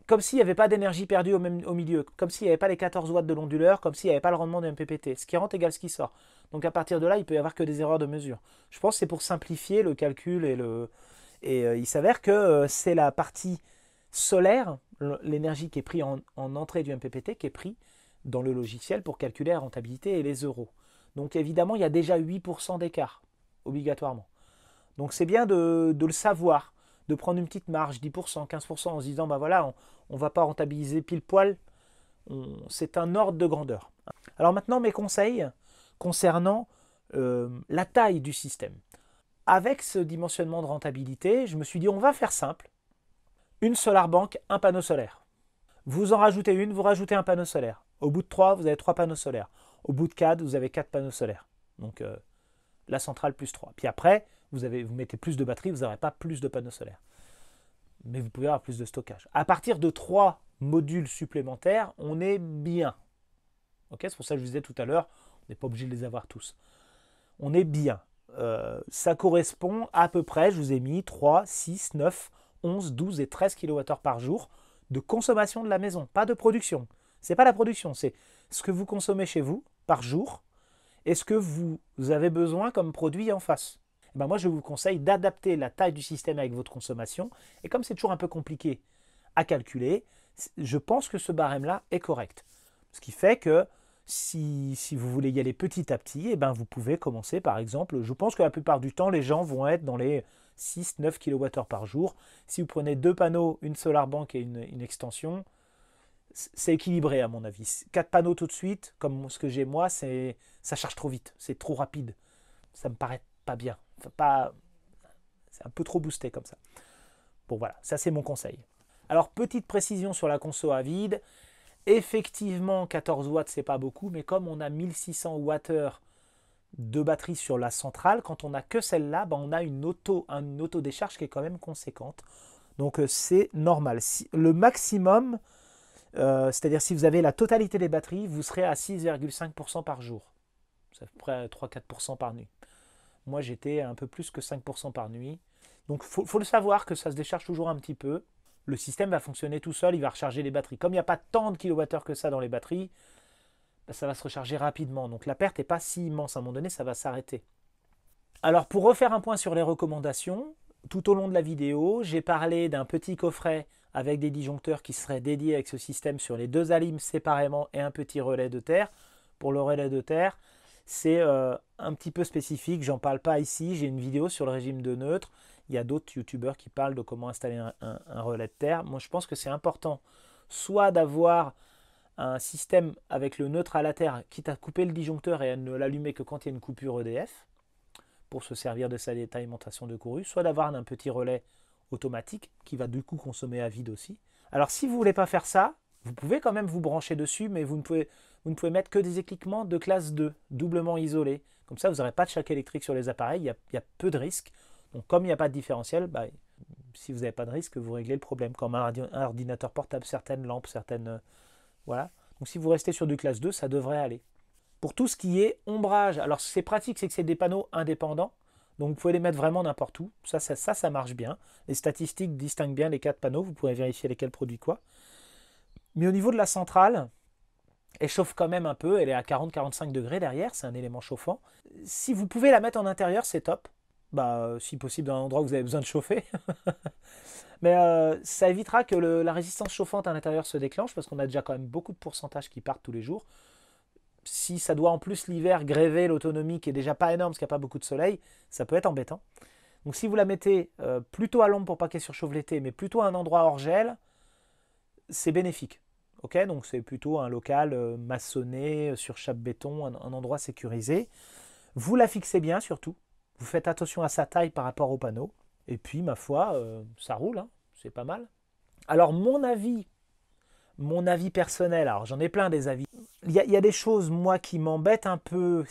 Comme s'il n'y avait pas d'énergie perdue au milieu, comme s'il n'y avait pas les 14 watts de l'onduleur, comme s'il n'y avait pas le rendement de MPPT. Ce qui rentre égale ce qui sort. Donc à partir de là, il peut y avoir que des erreurs de mesure. Je pense que c'est pour simplifier le calcul et il s'avère que c'est la partie solaire, l'énergie qui est prise en entrée du MPPT, qui est prise dans le logiciel pour calculer la rentabilité et les euros. Donc évidemment, il y a déjà 8% d'écart, obligatoirement. Donc c'est bien de le savoir, de prendre une petite marge, 10%, 15%, en se disant, bah voilà, on ne va pas rentabiliser pile poil, c'est un ordre de grandeur. Alors maintenant, mes conseils concernant la taille du système. Avec ce dimensionnement de rentabilité, je me suis dit, on va faire simple. Une SolarBank, un panneau solaire. Vous en rajoutez une, vous rajoutez un panneau solaire. Au bout de 3, vous avez 3 panneaux solaires. Au bout de 4, vous avez 4 panneaux solaires. Donc la centrale plus 3. Puis après, vous mettez plus de batterie, vous n'aurez pas plus de panneaux solaires. Mais vous pouvez avoir plus de stockage. À partir de 3 modules supplémentaires, on est bien. Okay, c'est pour ça que je vous disais tout à l'heure, on n'est pas obligé de les avoir tous. On est bien. Ça correspond à peu près, je vous ai mis 3, 6, 9, 11, 12 et 13 kWh par jour de consommation de la maison, pas de production. Ce n'est pas la production, c'est ce que vous consommez chez vous par jour et ce que vous avez besoin comme produit en face. Et ben moi, je vous conseille d'adapter la taille du système avec votre consommation. Et comme c'est toujours un peu compliqué à calculer, je pense que ce barème-là est correct. Ce qui fait que si vous voulez y aller petit à petit, eh ben vous pouvez commencer par exemple, je pense que la plupart du temps, les gens vont être dans les 6-9 kWh par jour. Si vous prenez 2 panneaux, une SolarBank et une extension, c'est équilibré à mon avis. 4 panneaux tout de suite, comme ce que j'ai moi, ça charge trop vite, c'est trop rapide. Ça me paraît pas bien. C'est un peu trop boosté comme ça. Bon voilà, ça c'est mon conseil. Alors petite précision sur la conso à vide. Effectivement, 14 watts, c'est pas beaucoup, mais comme on a 1600 Wh de batterie sur la centrale, quand on n'a que celle-là, ben on a une auto-décharge qui est quand même conséquente. Donc c'est normal. Le maximum, c'est-à-dire si vous avez la totalité des batteries, vous serez à 6,5% par jour. C'est à peu près 3-4% par nuit. Moi, j'étais un peu plus que 5% par nuit. Donc il faut le savoir que ça se décharge toujours un petit peu. le système va fonctionner tout seul, il va recharger les batteries. Comme il n'y a pas tant de kilowattheures que ça dans les batteries, ben, ça va se recharger rapidement. Donc la perte n'est pas si immense. À un moment donné, ça va s'arrêter. Alors pour refaire un point sur les recommandations, tout au long de la vidéo, j'ai parlé d'un petit coffret avec des disjoncteurs qui seraient dédiés avec ce système sur les 2 alimes séparément et un petit relais de terre. Pour le relais de terre, c'est un petit peu spécifique, j'en parle pas ici, j'ai une vidéo sur le régime de neutre. Il y a d'autres youtubeurs qui parlent de comment installer un relais de terre. Moi je pense que c'est important soit d'avoir un système avec le neutre à la terre, quitte à couper le disjoncteur et à ne l'allumer que quand il y a une coupure EDF, pour se servir de sa alimentation de courue, soit d'avoir un petit relais automatique qui va du coup consommer à vide aussi. Alors si vous ne voulez pas faire ça, vous pouvez quand même vous brancher dessus, mais vous ne pouvez mettre que des équipements de classe 2, doublement isolés. Comme ça, vous n'aurez pas de choc électrique sur les appareils, il y a peu de risques. Donc comme il n'y a pas de différentiel, bah, si vous n'avez pas de risque, vous réglez le problème. Comme un ordinateur portable, certaines lampes, certaines... voilà. Donc si vous restez sur du classe 2, ça devrait aller. Pour tout ce qui est ombrage, alors c'est pratique, c'est que c'est des panneaux indépendants. Donc vous pouvez les mettre vraiment n'importe où. Ça marche bien. Les statistiques distinguent bien les 4 panneaux. Vous pouvez vérifier lesquels produisent quoi. Mais au niveau de la centrale, elle chauffe quand même un peu. Elle est à 40-45 degrés derrière. C'est un élément chauffant. Si vous pouvez la mettre en intérieur, c'est top. Bah, si possible dans un endroit où vous avez besoin de chauffer. Mais ça évitera que la résistance chauffante à l'intérieur se déclenche parce qu'on a déjà quand même beaucoup de pourcentages qui partent tous les jours. Si ça doit en plus l'hiver gréver l'autonomie qui est déjà pas énorme parce qu'il n'y a pas beaucoup de soleil, ça peut être embêtant. Donc si vous la mettez plutôt à l'ombre pour pas qu'elle surchauffe l'été, mais plutôt à un endroit hors gel, c'est bénéfique. Ok, donc c'est plutôt un local maçonné sur chape béton, un endroit sécurisé. Vous la fixez bien surtout. Vous faites attention à sa taille par rapport au panneau. Et puis ma foi, ça roule, hein, c'est pas mal. Alors mon avis personnel, alors j'en ai plein des avis. Il y a des choses, moi, qui m'embêtent un peu.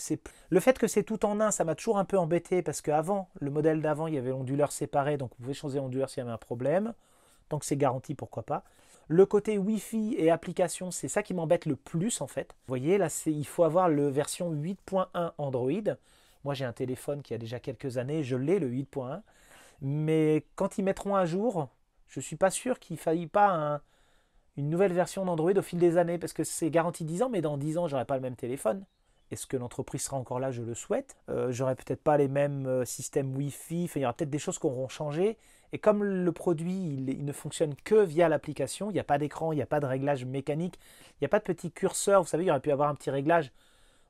Le fait que c'est tout en un, ça m'a toujours un peu embêté parce qu'avant, le modèle d'avant, il y avait l'onduleur séparé, donc vous pouvez changer l'onduleur s'il y avait un problème. Tant que c'est garanti, pourquoi pas. Le côté Wi-Fi et application, c'est ça qui m'embête le plus en fait. Vous voyez, là, il faut avoir le version 8.1 Android. Moi, j'ai un téléphone qui a déjà quelques années, je l'ai, le 8.1. Mais quand ils mettront à jour, je ne suis pas sûr qu'il ne faille pas une nouvelle version d'Android au fil des années, parce que c'est garanti 10 ans, mais dans 10 ans, j'aurai pas le même téléphone. Est-ce que l'entreprise sera encore là? Je le souhaite. J'aurai peut-être pas les mêmes systèmes Wi-Fi, il y aura peut-être des choses qui auront changé. Et comme le produit, il ne fonctionne que via l'application, il n'y a pas d'écran, il n'y a pas de réglage mécanique, il n'y a pas de petit curseur. Vous savez, il aurait pu y avoir un petit réglage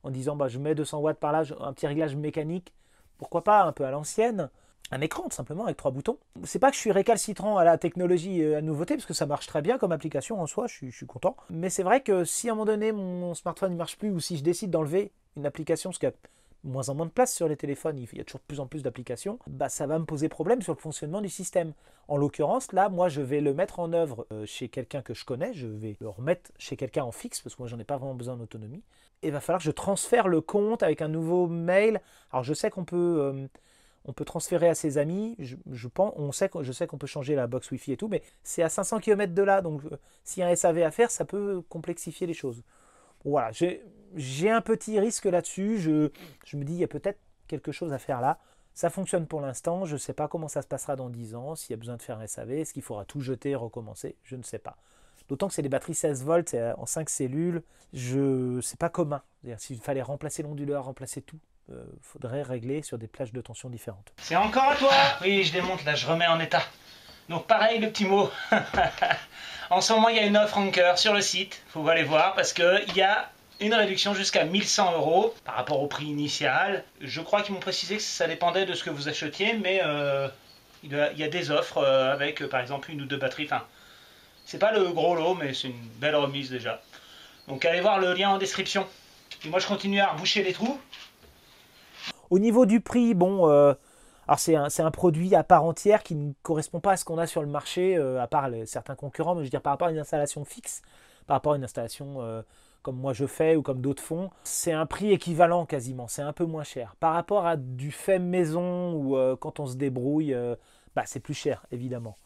en disant bah, je mets 200 watts par là, un petit réglage mécanique. Pourquoi pas, un peu à l'ancienne. Un écran tout simplement avec 3 boutons. C'est pas que je suis récalcitrant à la technologie et à la nouveauté parce que ça marche très bien comme application en soi, je suis content. Mais c'est vrai que si à un moment donné mon smartphone ne marche plus ou si je décide d'enlever une application parce qu'il y a moins en moins de place sur les téléphones, il y a toujours de plus en plus d'applications, bah ça va me poser problème sur le fonctionnement du système. En l'occurrence là, moi je vais le mettre en œuvre chez quelqu'un que je connais, je vais le remettre chez quelqu'un en fixe parce que moi j'en ai pas vraiment besoin d'autonomie. Et il va falloir que je transfère le compte avec un nouveau mail. Alors je sais qu'on peut... on peut transférer à ses amis, je sais qu'on peut changer la box Wi-Fi et tout, mais c'est à 500 km de là, donc s'il y a un SAV à faire, ça peut complexifier les choses. Voilà, j'ai un petit risque là-dessus, je me dis, il y a peut-être quelque chose à faire là. Ça fonctionne pour l'instant, je ne sais pas comment ça se passera dans 10 ans, s'il y a besoin de faire un SAV, est-ce qu'il faudra tout jeter et recommencer, je ne sais pas. D'autant que c'est des batteries 16 volts, c'est en 5 cellules, c'est pas commun. C'est-à-dire, s'il fallait remplacer l'onduleur, remplacer tout, faudrait régler sur des plages de tension différentes. C'est encore à toi. Oui, je démonte là, je remets en état. Donc pareil, le petit mot. En ce moment, il y a une offre Anker sur le site. Faut aller voir parce qu'il y a une réduction jusqu'à 1100 € par rapport au prix initial. Je crois qu'ils m'ont précisé que ça dépendait de ce que vous achetiez, mais il y a des offres avec par exemple une ou deux batteries. Enfin, c'est pas le gros lot, mais c'est une belle remise déjà. Donc allez voir le lien en description. Et moi, je continue à reboucher les trous. Au niveau du prix, bon, alors c'est un produit à part entière qui ne correspond pas à ce qu'on a sur le marché, à part certains concurrents, mais je veux dire par rapport à une installation fixe, par rapport à une installation comme moi je fais ou comme d'autres font, c'est un prix équivalent quasiment, c'est un peu moins cher. Par rapport à du fait maison ou quand on se débrouille, bah, c'est plus cher évidemment.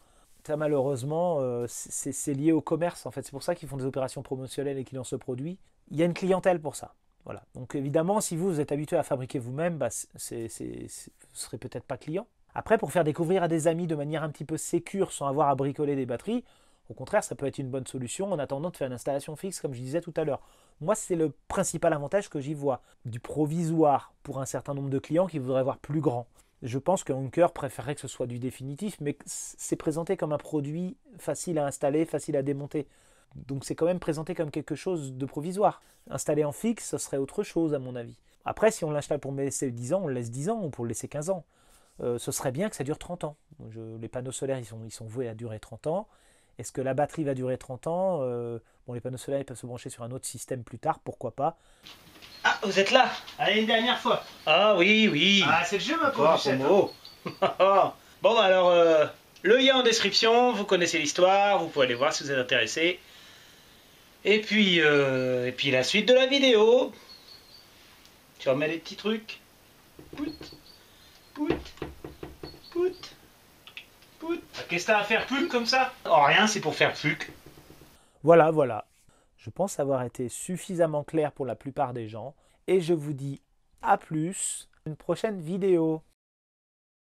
Ça malheureusement, c'est lié au commerce en fait, c'est pour ça qu'ils font des opérations promotionnelles et qu'ils lancent ce produit. Il y a une clientèle pour ça. Voilà. Donc évidemment, si vous êtes habitué à fabriquer vous-même, bah, ce ne serez peut-être pas client. Après, pour faire découvrir à des amis de manière un petit peu sécure sans avoir à bricoler des batteries, au contraire, ça peut être une bonne solution en attendant de faire une installation fixe, comme je disais tout à l'heure. Moi, c'est le principal avantage que j'y vois. Du provisoire pour un certain nombre de clients qui voudraient voir plus grand. Je pense que Anker préférerait que ce soit du définitif, mais c'est présenté comme un produit facile à installer, facile à démonter. Donc c'est quand même présenté comme quelque chose de provisoire. Installé en fixe, ce serait autre chose à mon avis. Après, si on l'installe pour me laisser 10 ans, on le laisse 10 ans, ou pour le laisser 15 ans. Ce serait bien que ça dure 30 ans. Les panneaux solaires, ils sont voués à durer 30 ans. Est-ce que la batterie va durer 30 ans? Bon, les panneaux solaires ils peuvent se brancher sur un autre système plus tard, pourquoi pas. Ah, vous êtes là? Allez, une dernière fois. Ah oui, oui. Ah, c'est le jeu, ma Encore pauvre. un mot. Bon, bah alors, le lien en description, vous connaissez l'histoire, vous pouvez aller voir si vous êtes intéressé. Et puis la suite de la vidéo. Tu remets les petits trucs. Pout, pout, pout, pout. Qu'est-ce que t'as à faire plus comme ça? Oh, rien, c'est pour faire plus. Voilà, voilà. Je pense avoir été suffisamment clair pour la plupart des gens. Et je vous dis à plus, une prochaine vidéo.